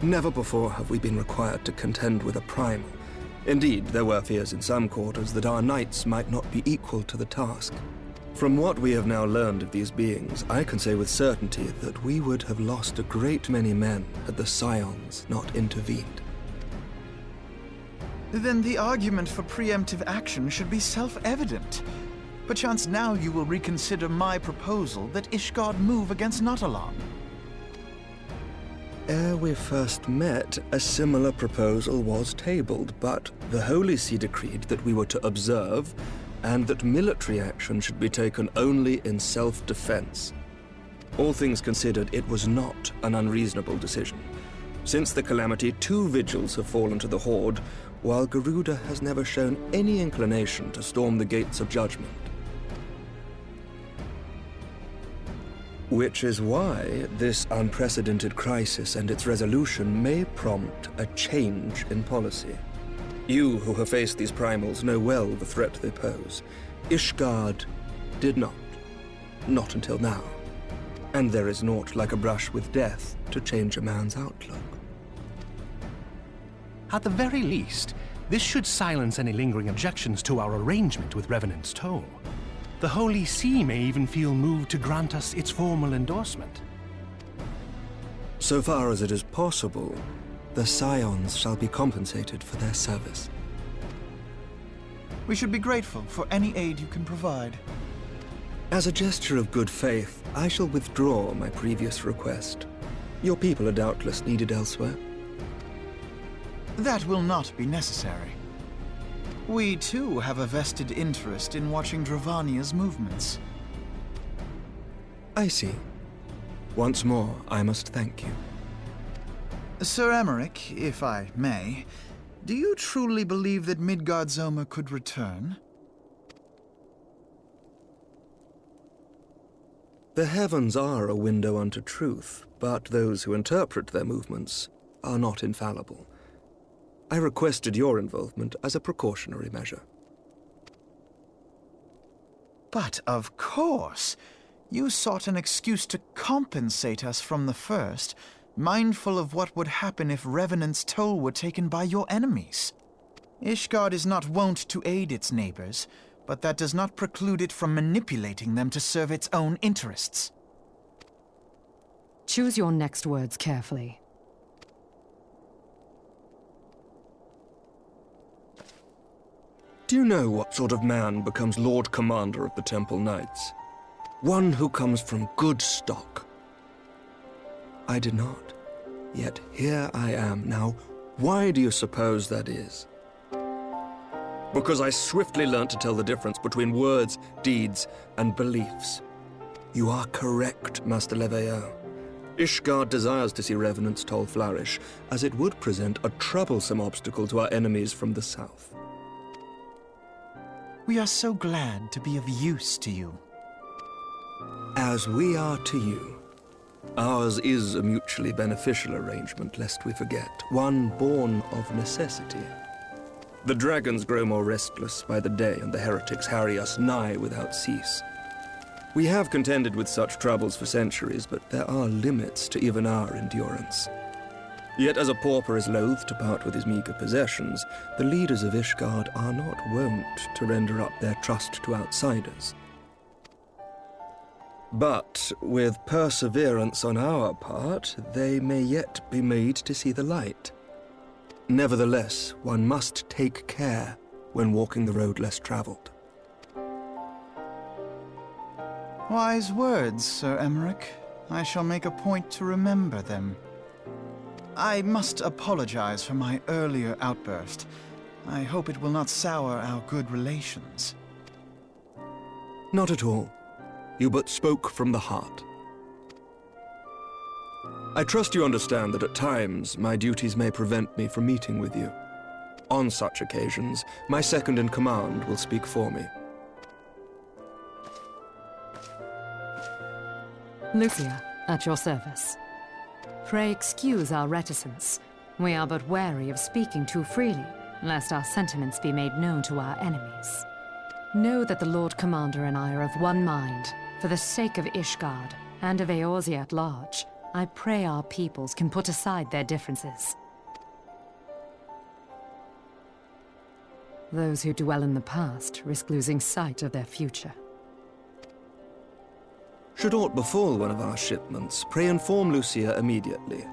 Never before have we been required to contend with a primal, Indeed, there were fears in some quarters that our knights might not be equal to the task. From what we have now learned of these beings, I can say with certainty that we would have lost a great many men had the Scions not intervened. Then the argument for preemptive action should be self-evident. Perchance now you will reconsider my proposal that Ishgard move against Nautalon. Ere we first met, a similar proposal was tabled, but the Holy See decreed that we were to observe, and that military action should be taken only in self-defense. All things considered, it was not an unreasonable decision. Since the calamity, 2 vigils have fallen to the Horde, while Garuda has never shown any inclination to storm the gates of judgment. Which is why this unprecedented crisis and its resolution may prompt a change in policy. You who have faced these primals know well the threat they pose. Ishgard did not. Not until now. And there is naught like a brush with death to change a man's outlook. At the very least, this should silence any lingering objections to our arrangement with Revenant's Toll. The Holy See may even feel moved to grant us its formal endorsement. So far as it is possible, the Scions shall be compensated for their service. We should be grateful for any aid you can provide. As a gesture of good faith, I shall withdraw my previous request. Your people are doubtless needed elsewhere. That will not be necessary. We, too, have a vested interest in watching Dravania's movements. I see. Once more, I must thank you. Sir Emmerich, if I may, do you truly believe that Midgardsormr could return? The heavens are a window unto truth, but those who interpret their movements are not infallible. I requested your involvement as a precautionary measure. But of course, you sought an excuse to compensate us from the first, mindful of what would happen if Revenant's Toll were taken by your enemies. Ishgard is not wont to aid its neighbors, but that does not preclude it from manipulating them to serve its own interests. Choose your next words carefully. Do you know what sort of man becomes Lord Commander of the Temple Knights? One who comes from good stock. I did not. Yet here I am now. Why do you suppose that is? Because I swiftly learnt to tell the difference between words, deeds, and beliefs. You are correct, Master Leveilleur. Ishgard desires to see Revenant's Toll flourish, as it would present a troublesome obstacle to our enemies from the south. We are so glad to be of use to you. As we are to you. Ours is a mutually beneficial arrangement, lest we forget, one born of necessity. The dragons grow more restless by the day, and the heretics harry us nigh without cease. We have contended with such troubles for centuries, but there are limits to even our endurance. Yet as a pauper is loath to part with his meager possessions, the leaders of Ishgard are not wont to render up their trust to outsiders. But with perseverance on our part, they may yet be made to see the light. Nevertheless, one must take care when walking the road less traveled. Wise words, Sir Emmerich. I shall make a point to remember them. I must apologize for my earlier outburst. I hope it will not sour our good relations. Not at all. You but spoke from the heart. I trust you understand that at times my duties may prevent me from meeting with you. On such occasions, my second-in-command will speak for me. Lucia, at your service. Pray excuse our reticence. We are but wary of speaking too freely, lest our sentiments be made known to our enemies. Know that the Lord Commander and I are of one mind. For the sake of Ishgard, and of Eorzea at large, I pray our peoples can put aside their differences. Those who dwell in the past risk losing sight of their future. Should aught befall one of our shipments, pray inform Lucia immediately.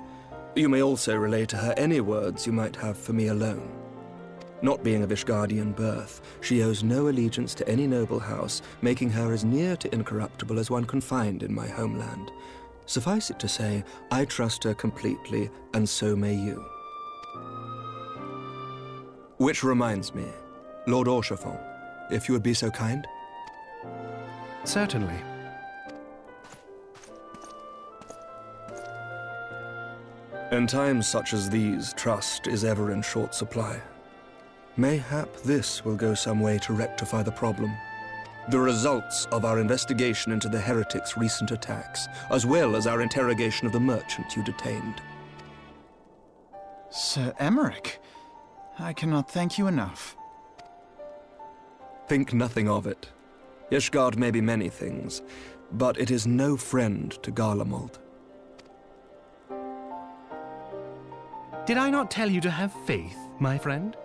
You may also relay to her any words you might have for me alone. Not being of Ishgardian birth, she owes no allegiance to any noble house, making her as near to incorruptible as one can find in my homeland. Suffice it to say, I trust her completely, and so may you. Which reminds me, Lord Orchefort, if you would be so kind? Certainly. In times such as these, trust is ever in short supply. Mayhap this will go some way to rectify the problem. The results of our investigation into the heretic's recent attacks, as well as our interrogation of the merchant you detained. Sir Emmerich, I cannot thank you enough. Think nothing of it. Ishgard may be many things, but it is no friend to Garlemald. Did I not tell you to have faith, my friend?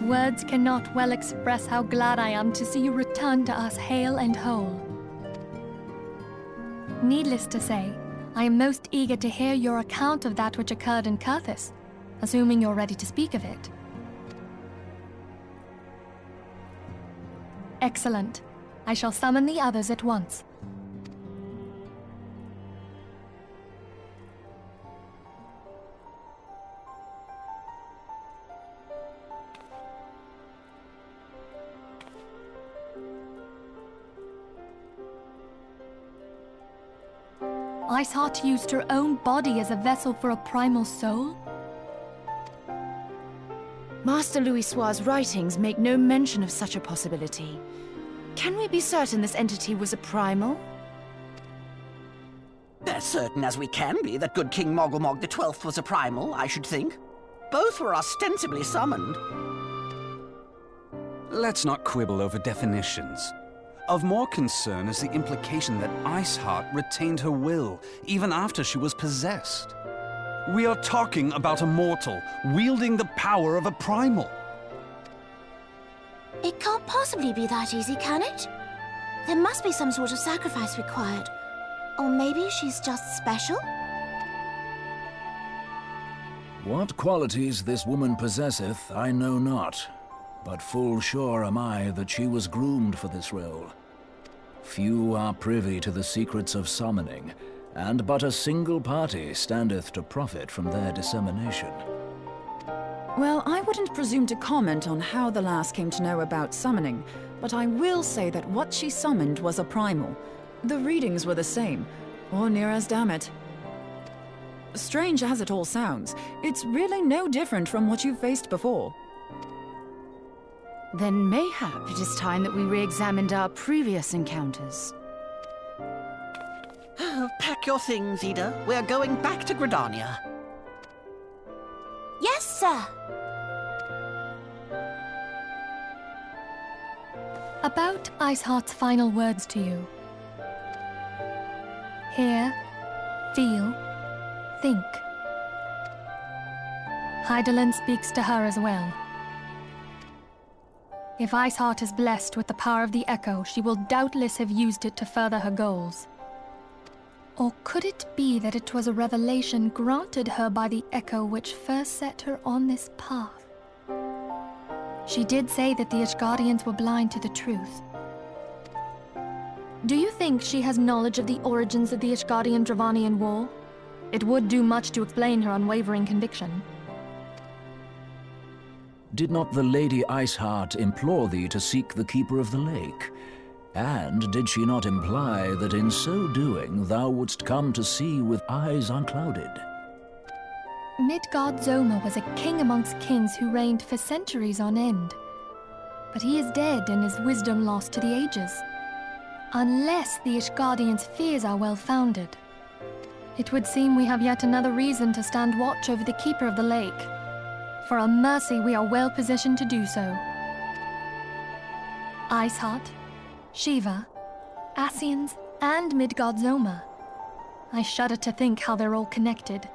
Words cannot well express how glad I am to see you return to us hale and whole. Needless to say, I am most eager to hear your account of that which occurred in Curthis, assuming you're ready to speak of it. Excellent. I shall summon the others at once. Iceheart used her own body as a vessel for a primal soul? Master Louisoix's writings make no mention of such a possibility. Can we be certain this entity was a primal? As certain as we can be that good King Moggelmog XII was a primal, I should think. Both were ostensibly summoned. Let's not quibble over definitions. Of more concern is the implication that Iceheart retained her will, even after she was possessed. We are talking about a mortal, wielding the power of a primal. It can't possibly be that easy, can it? There must be some sort of sacrifice required. Or maybe she's just special? What qualities this woman possesseth, I know not. But full sure am I that she was groomed for this role. Few are privy to the secrets of summoning, and but a single party standeth to profit from their dissemination. Well, I wouldn't presume to comment on how the lass came to know about summoning, but I will say that what she summoned was a primal. The readings were the same, or near as damn it. Strange as it all sounds, it's really no different from what you've faced before. Then mayhap it is time that we re-examined our previous encounters. Pack your things, Ida. We're going back to Gridania. Yes, sir. About Iceheart's final words to you. Hear, feel, think. Hydaelyn speaks to her as well. If Iceheart is blessed with the power of the Echo, she will doubtless have used it to further her goals. Or could it be that it was a revelation granted her by the Echo which first set her on this path? She did say that the Ishgardians were blind to the truth. Do you think she has knowledge of the origins of the Ishgardian-Dravanian War? It would do much to explain her unwavering conviction. Did not the Lady Iceheart implore thee to seek the Keeper of the Lake? And did she not imply that in so doing thou wouldst come to see with eyes unclouded? Midgard-Zoma was a king amongst kings who reigned for centuries on end. But he is dead and his wisdom lost to the ages. Unless the Ishgardians' fears are well-founded. It would seem we have yet another reason to stand watch over the Keeper of the Lake. For a mercy, we are well positioned to do so. Iceheart, Shiva, Scions, and Midgard-Zoma. I shudder to think how they're all connected.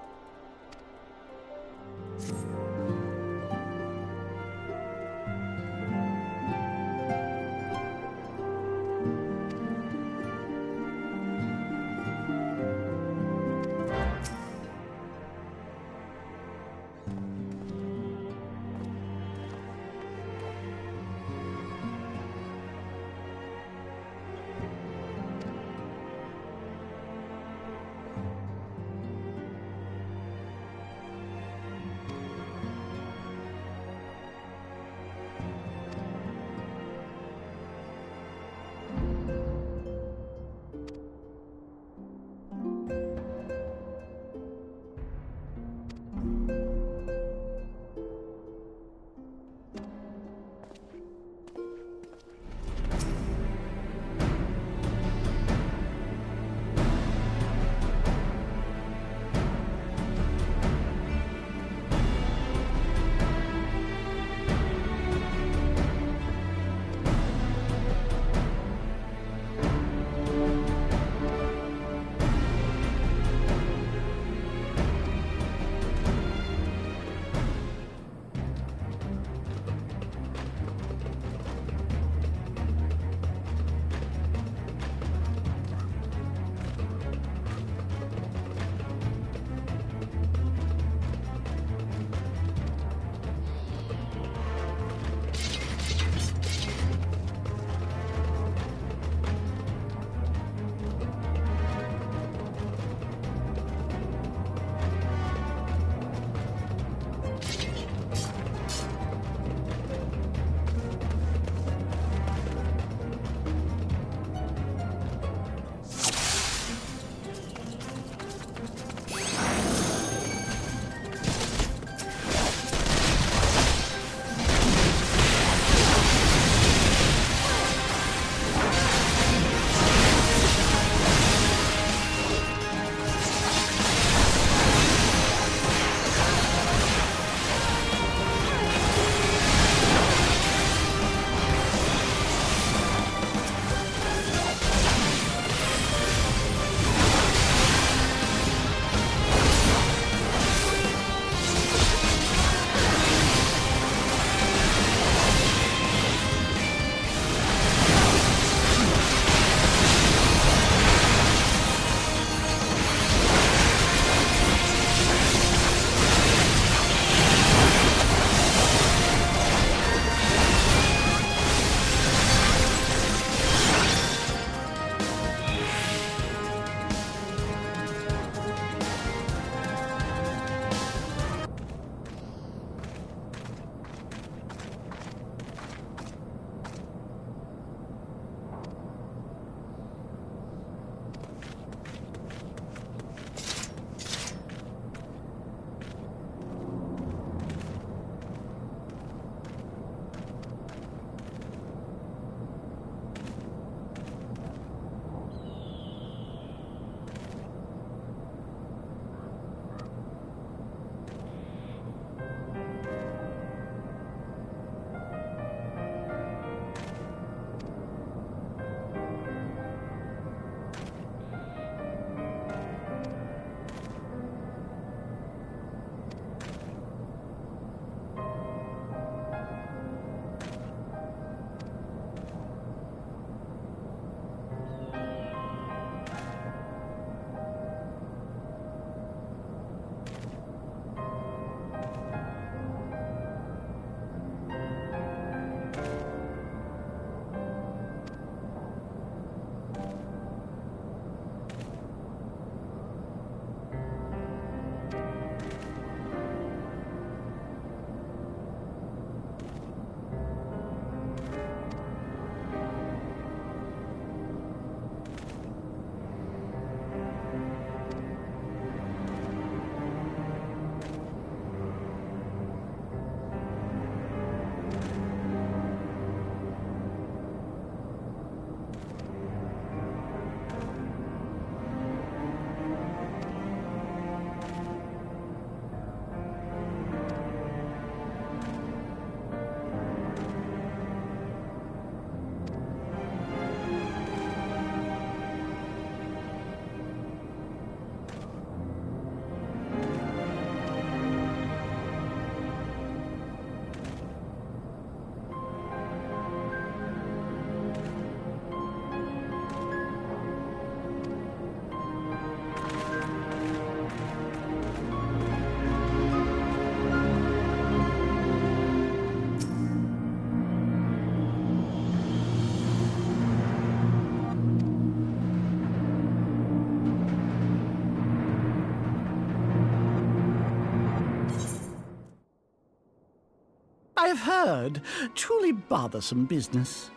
I've heard. Truly bothersome business.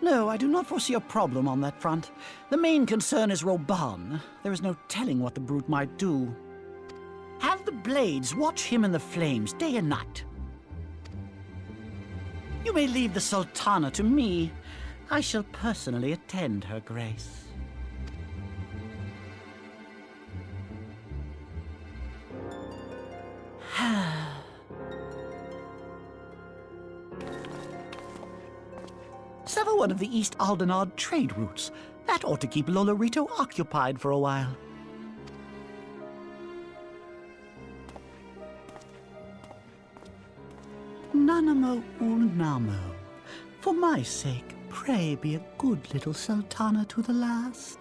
No, I do not foresee a problem on that front. The main concern is Reborn. There is no telling what the brute might do. Have the Blades watch him in the flames day and night. You may leave the Sultana to me. I shall personally attend her grace. Sever one of the East Aldenard trade routes. That ought to keep Lolorito occupied for a while. Nanamo Ulnamo. For my sake, pray be a good little Sultana to the last.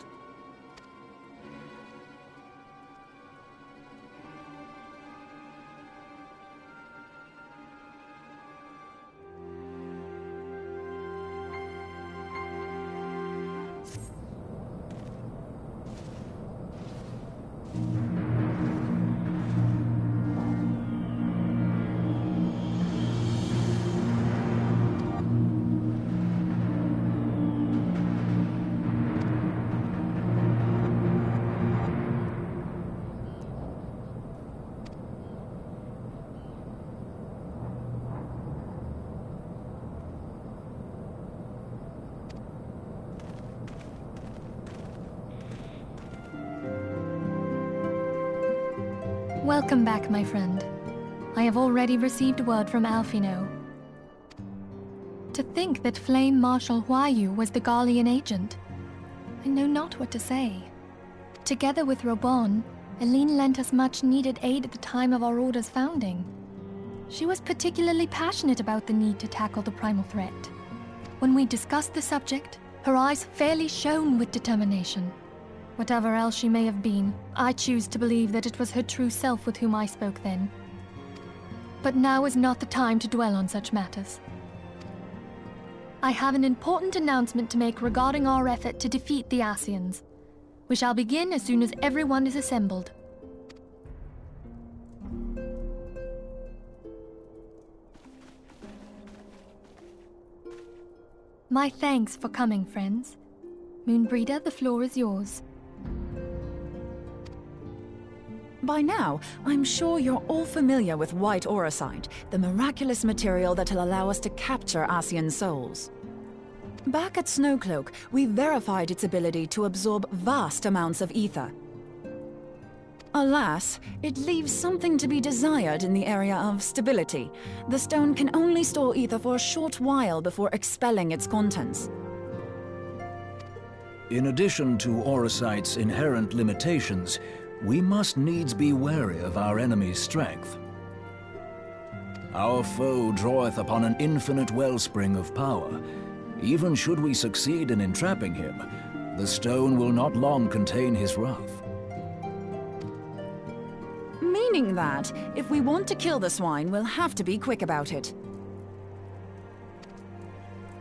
Welcome back, my friend. I have already received word from Alfino. To think that Flame Marshal Huayu was the Garlean agent. I know not what to say. Together with Reborn, Eileen lent us much-needed aid at the time of our Order's founding. She was particularly passionate about the need to tackle the primal threat. When we discussed the subject, her eyes fairly shone with determination. Whatever else she may have been, I choose to believe that it was her true self with whom I spoke then. But now is not the time to dwell on such matters. I have an important announcement to make regarding our effort to defeat the Scions. We shall begin as soon as everyone is assembled. My thanks for coming, friends. Moonbreeder, the floor is yours. By now, I'm sure you're all familiar with white oricite, the miraculous material that'll allow us to capture Scion souls. Back at Snowcloak, we verified its ability to absorb vast amounts of ether. Alas, it leaves something to be desired in the area of stability. The stone can only store ether for a short while before expelling its contents. In addition to oricite's inherent limitations, we must needs be wary of our enemy's strength. Our foe draweth upon an infinite wellspring of power. Even should we succeed in entrapping him, the stone will not long contain his wrath. Meaning that, if we want to kill the swine, we'll have to be quick about it.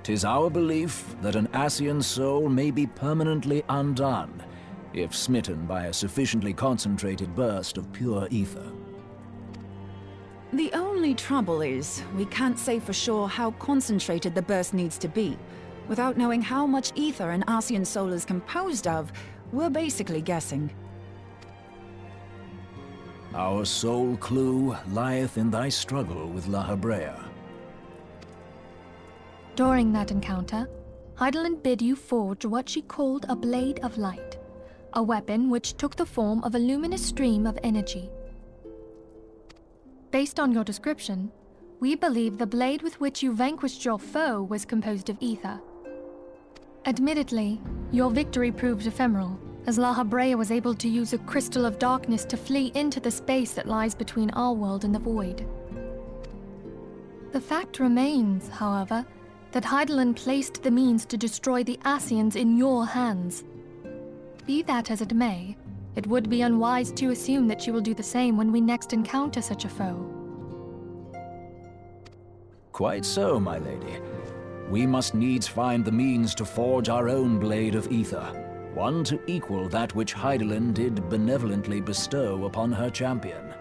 'Tis our belief that an Scion soul may be permanently undone, if smitten by a sufficiently concentrated burst of pure ether. The only trouble is, we can't say for sure how concentrated the burst needs to be. Without knowing how much ether an Scion soul is composed of, we're basically guessing. Our sole clue lieth in thy struggle with La Hebrea. During that encounter, Heidelin bid you forge what she called a Blade of Light, a weapon which took the form of a luminous stream of energy. Based on your description, we believe the blade with which you vanquished your foe was composed of ether. Admittedly, your victory proved ephemeral, as La Hebrea was able to use a crystal of darkness to flee into the space that lies between our world and the void. The fact remains, however, that Heidelin placed the means to destroy the Scions in your hands. Be that as it may, it would be unwise to assume that she will do the same when we next encounter such a foe. Quite so, my lady. We must needs find the means to forge our own blade of ether, one to equal that which Heidelin did benevolently bestow upon her champion.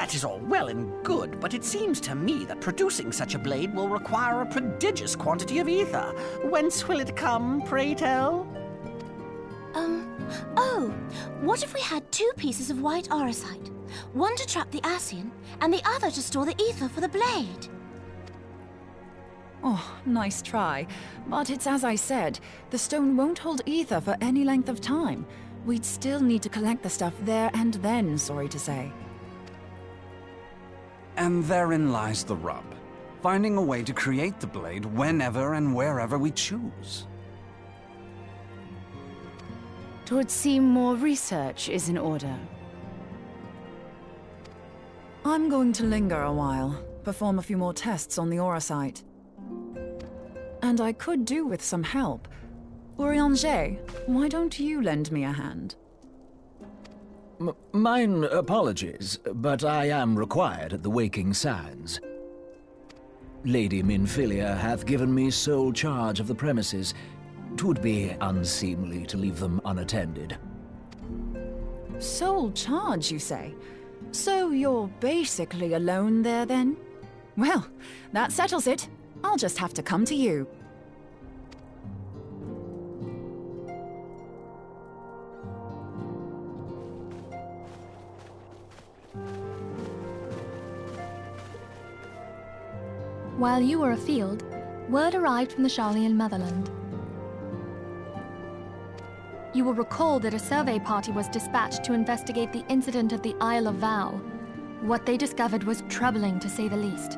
That is all well and good, but it seems to me that producing such a blade will require a prodigious quantity of ether. Whence will it come, pray tell? Oh, what if we had 2 pieces of white orite? One to trap the Ascian, and the other to store the ether for the blade. Oh, nice try. But it's as I said, the stone won't hold ether for any length of time. We'd still need to collect the stuff there and then, sorry to say. And therein lies the rub. Finding a way to create the blade whenever and wherever we choose. Twould seem more research is in order. I'm going to linger a while, perform a few more tests on the orite. And I could do with some help. Urianger, why don't you lend me a hand? Mine apologies, but I am required at the Waking Sands. Lady Minfilia hath given me sole charge of the premises. 'Twould be unseemly to leave them unattended. Sole charge, you say? So you're basically alone there, then? Well, that settles it. I'll just have to come to you. While you were afield, word arrived from the Garlean motherland. You will recall that a survey party was dispatched to investigate the incident at the Isle of Val. What they discovered was troubling, to say the least.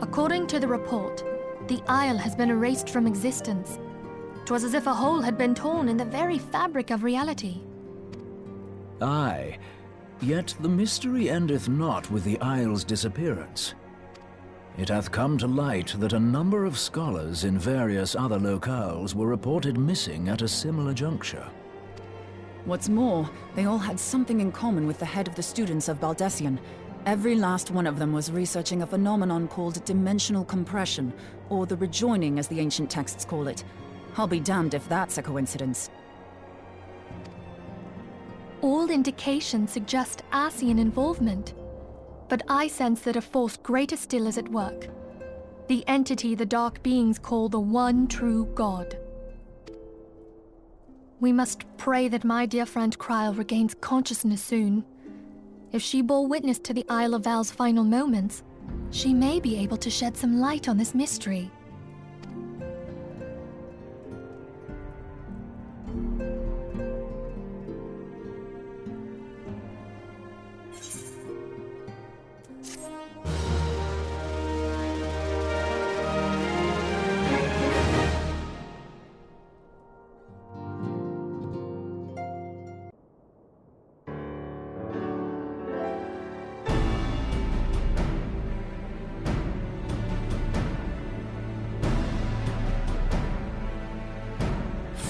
According to the report, the isle has been erased from existence. 'Twas as if a hole had been torn in the very fabric of reality. Aye, yet the mystery endeth not with the isle's disappearance. It hath come to light that a number of scholars in various other locales were reported missing at a similar juncture. What's more, they all had something in common with the head of the students of Baldessian. Every last one of them was researching a phenomenon called dimensional compression, or the rejoining as the ancient texts call it. I'll be damned if that's a coincidence. All indications suggest Ascian involvement. But I sense that a force greater still is at work. The entity the Dark Beings call the One True God. We must pray that my dear friend Kryl regains consciousness soon. If she bore witness to the Isle of Val's final moments, she may be able to shed some light on this mystery.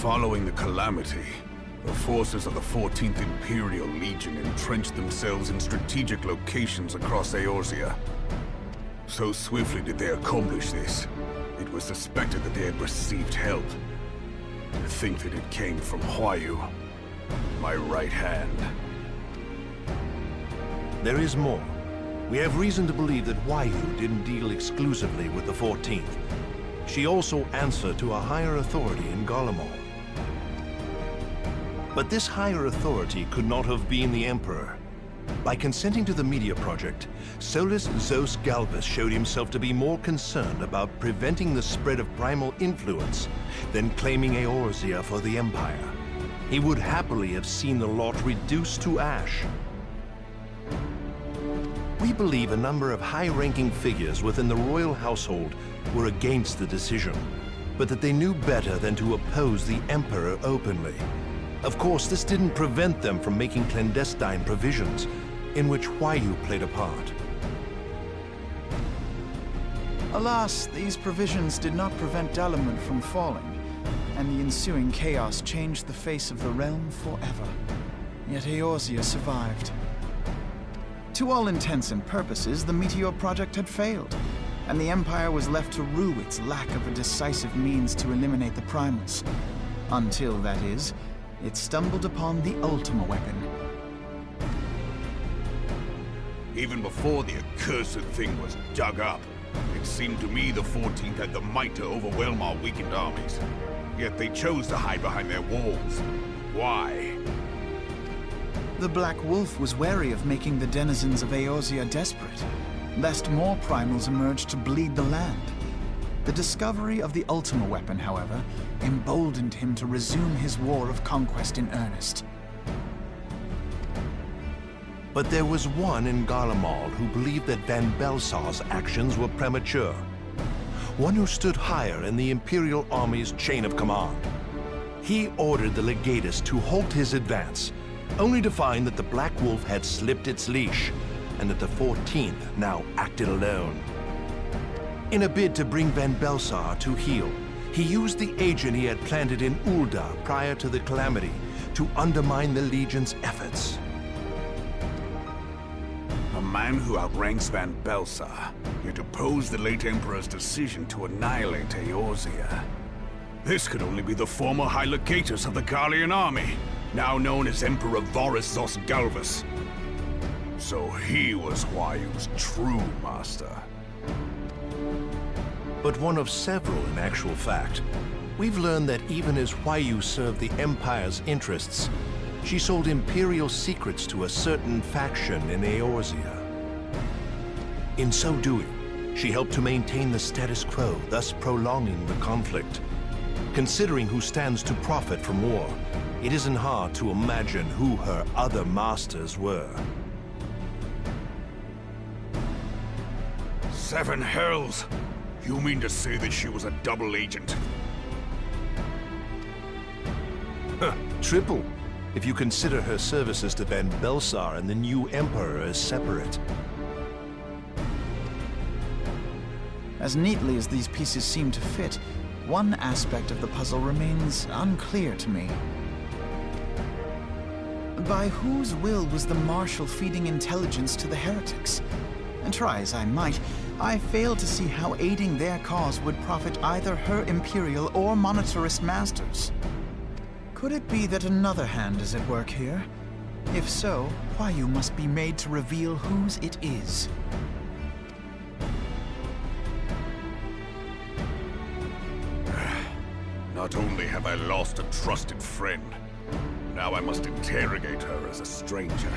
Following the calamity, the forces of the 14th Imperial Legion entrenched themselves in strategic locations across Eorzea. So swiftly did they accomplish this, it was suspected that they had received help. To think that it came from Huayu, my right hand. There is more. We have reason to believe that Huayu didn't deal exclusively with the 14th. She also answered to a higher authority in Garlean. But this higher authority could not have been the Emperor. By consenting to the media project, Solus Zos Galvus showed himself to be more concerned about preventing the spread of primal influence than claiming Eorzea for the Empire. He would happily have seen the lot reduced to ash. We believe a number of high-ranking figures within the royal household were against the decision, but that they knew better than to oppose the Emperor openly. Of course, this didn't prevent them from making clandestine provisions, in which Huayu played a part. Alas, these provisions did not prevent Dalamud from falling, and the ensuing chaos changed the face of the realm forever. Yet Eorzea survived. To all intents and purposes, the Meteor Project had failed, and the Empire was left to rue its lack of a decisive means to eliminate the primals. Until, that is, it stumbled upon the Ultima weapon. Even before the accursed thing was dug up, it seemed to me the 14th had the might to overwhelm our weakened armies. Yet they chose to hide behind their walls. Why? The Black Wolf was wary of making the denizens of Eorzea desperate, lest more primals emerge to bleed the land. The discovery of the Ultima weapon, however, emboldened him to resume his war of conquest in earnest. But there was one in Garlemald who believed that Van Belsar's actions were premature. One who stood higher in the Imperial Army's chain of command. He ordered the Legatus to halt his advance, only to find that the Black Wolf had slipped its leash, and that the 14th now acted alone. In a bid to bring Van Belsar to heel, he used the agent he had planted in Ul'dah prior to the Calamity to undermine the Legion's efforts. A man who outranks Van Belsar, yet opposed the late Emperor's decision to annihilate Eorzea. This could only be the former High Legatus of the Garlean army, now known as Emperor Varys Osgalvus. So he was Huayu's true master. But one of several in actual fact. We've learned that even as Huayu served the Empire's interests, she sold Imperial secrets to a certain faction in Eorzea. In so doing, she helped to maintain the status quo, thus prolonging the conflict. Considering who stands to profit from war, it isn't hard to imagine who her other masters were. Seven hells! You mean to say that she was a double agent? Triple, if you consider her services to Van Belsar and the new Emperor as separate. As neatly as these pieces seem to fit, one aspect of the puzzle remains unclear to me. By whose will was the Marshal feeding intelligence to the heretics? And try as I might, I fail to see how aiding their cause would profit either her Imperial or monetarist masters. Could it be that another hand is at work here? If so, Huayu must be made to reveal whose it is. Not only have I lost a trusted friend, now I must interrogate her as a stranger.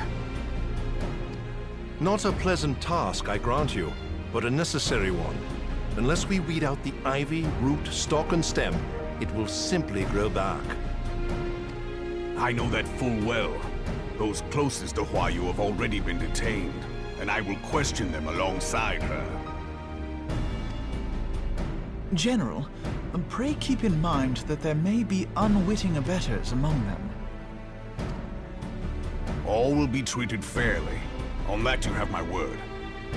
Not a pleasant task, I grant you, but a necessary one. Unless we weed out the ivy, root, stalk, and stem, it will simply grow back. I know that full well. Those closest to Huayu have already been detained, and I will question them alongside her. General, pray keep in mind that there may be unwitting abettors among them. All will be treated fairly. On that you have my word.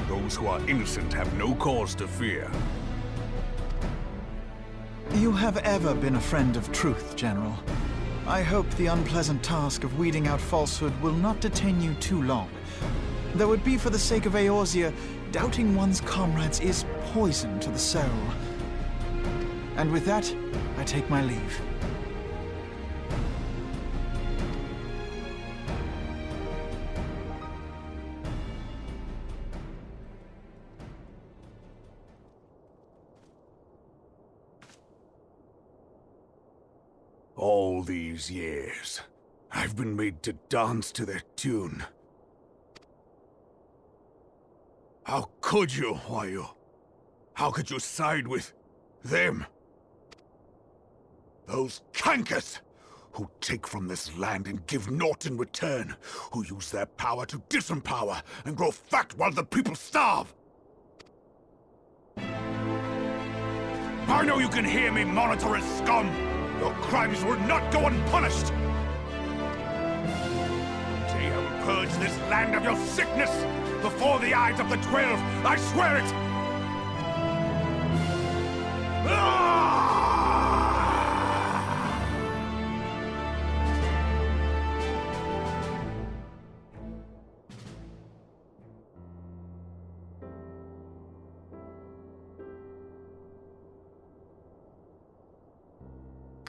Those who are innocent have no cause to fear. You have ever been a friend of truth, General. I hope the unpleasant task of weeding out falsehood will not detain you too long. Though it be for the sake of Eorzea, doubting one's comrades is poison to the soul. And with that, I take my leave. All these years, I've been made to dance to their tune. How could you, Huayu? How could you side with them? Those cankers who take from this land and give naught in return, who use their power to disempower and grow fat while the people starve. I know you can hear me, monetarist scum! Your crimes will not go unpunished! They will purge this land of your sickness before the eyes of the 12, I swear it!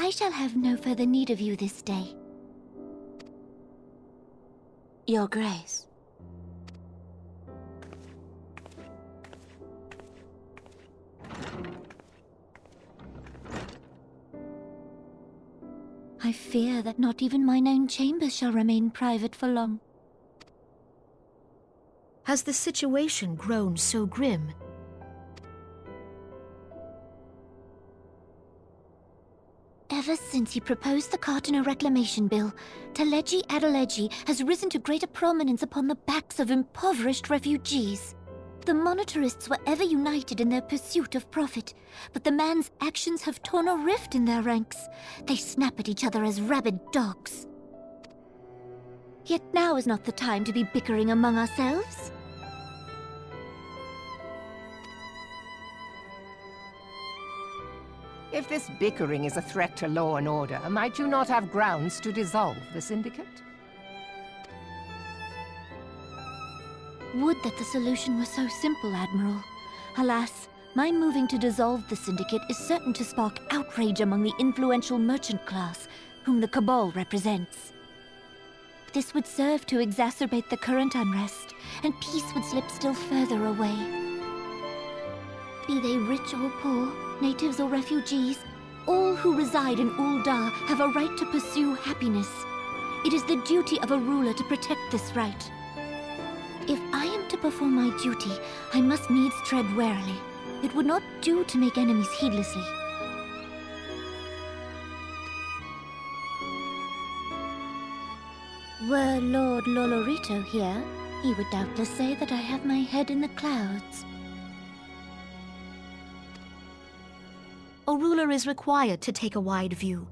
I shall have no further need of you this day. Your Grace. I fear that not even mine own chambers shall remain private for long. Has the situation grown so grim? Ever since he proposed the Cartiner Reclamation Bill, Teleji Adeleji has risen to greater prominence upon the backs of impoverished refugees. The monetarists were ever united in their pursuit of profit, but the man's actions have torn a rift in their ranks. They snap at each other as rabid dogs. Yet now is not the time to be bickering among ourselves. If this bickering is a threat to law and order, might you not have grounds to dissolve the Syndicate? Would that the solution were so simple, Admiral. Alas, my moving to dissolve the Syndicate is certain to spark outrage among the influential merchant class, whom the Cabal represents. This would serve to exacerbate the current unrest, and peace would slip still further away. Be they rich or poor, natives or refugees, all who reside in Ul'dah have a right to pursue happiness. It is the duty of a ruler to protect this right. If I am to perform my duty, I must needs tread warily. It would not do to make enemies heedlessly. Were Lord Lolorito here, he would doubtless say that I have my head in the clouds. A ruler is required to take a wide view.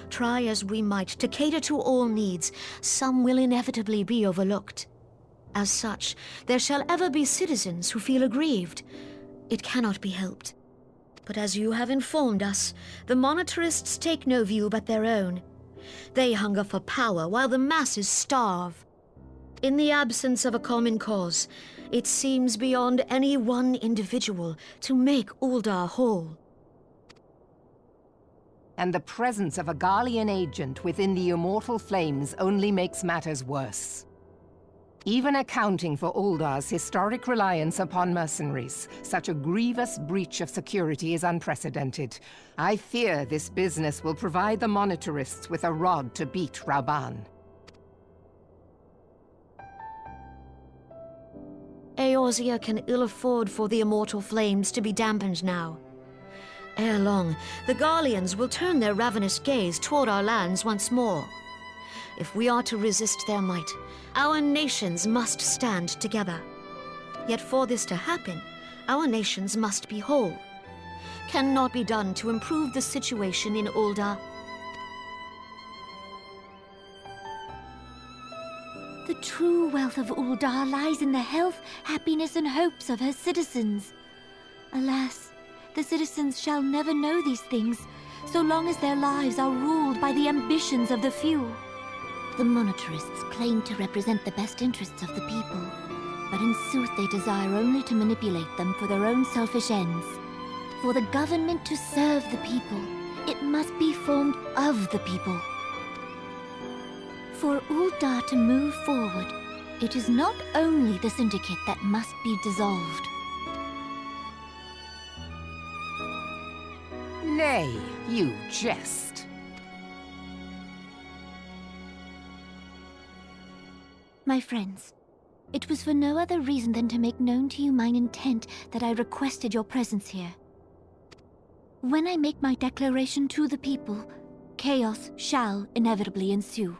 Try as we might to cater to all needs, some will inevitably be overlooked. As such, there shall ever be citizens who feel aggrieved. It cannot be helped. But as you have informed us, the monetarists take no view but their own. They hunger for power while the masses starve. In the absence of a common cause, it seems beyond any one individual to make Ul'dah whole. And the presence of a Garlean agent within the Immortal Flames only makes matters worse. Even accounting for Ul'dah's historic reliance upon mercenaries, such a grievous breach of security is unprecedented. I fear this business will provide the monetarists with a rod to beat Rauban. Eorzea can ill afford for the Immortal Flames to be dampened now. Ere long, the Garleans will turn their ravenous gaze toward our lands once more. If we are to resist their might, our nations must stand together. Yet for this to happen, our nations must be whole. Cannot be done to improve the situation in Ul'dah. The true wealth of Ul'dah lies in the health, happiness, and hopes of her citizens. Alas, the citizens shall never know these things, so long as their lives are ruled by the ambitions of the few. The monetarists claim to represent the best interests of the people, but in sooth they desire only to manipulate them for their own selfish ends. For the government to serve the people, it must be formed of the people. For Ul'dah to move forward, it is not only the Syndicate that must be dissolved. Nay, you jest. My friends, it was for no other reason than to make known to you mine intent that I requested your presence here. When I make my declaration to the people, chaos shall inevitably ensue.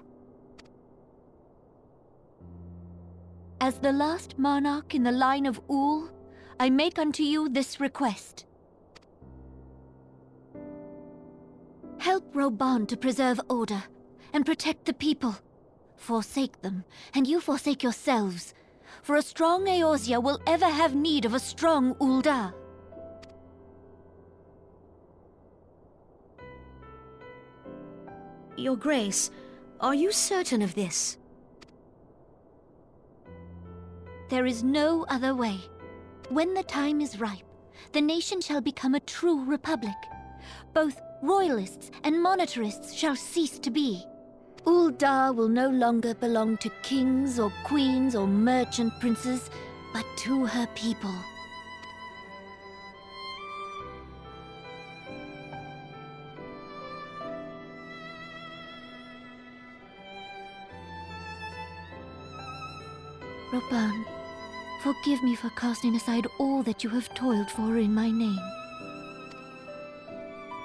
As the last monarch in the line of Ul, I make unto you this request. Help Reborn to preserve order and protect the people. Forsake them, and you forsake yourselves. For a strong Eorzea will ever have need of a strong Ul'dah. Your Grace, are you certain of this? There is no other way. When the time is ripe, the nation shall become a true republic. Both royalists and monetarists shall cease to be. Ul'dah will no longer belong to kings or queens or merchant princes, but to her people. Reborn, forgive me for casting aside all that you have toiled for in my name.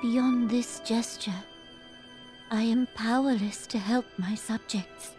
Beyond this gesture, I am powerless to help my subjects.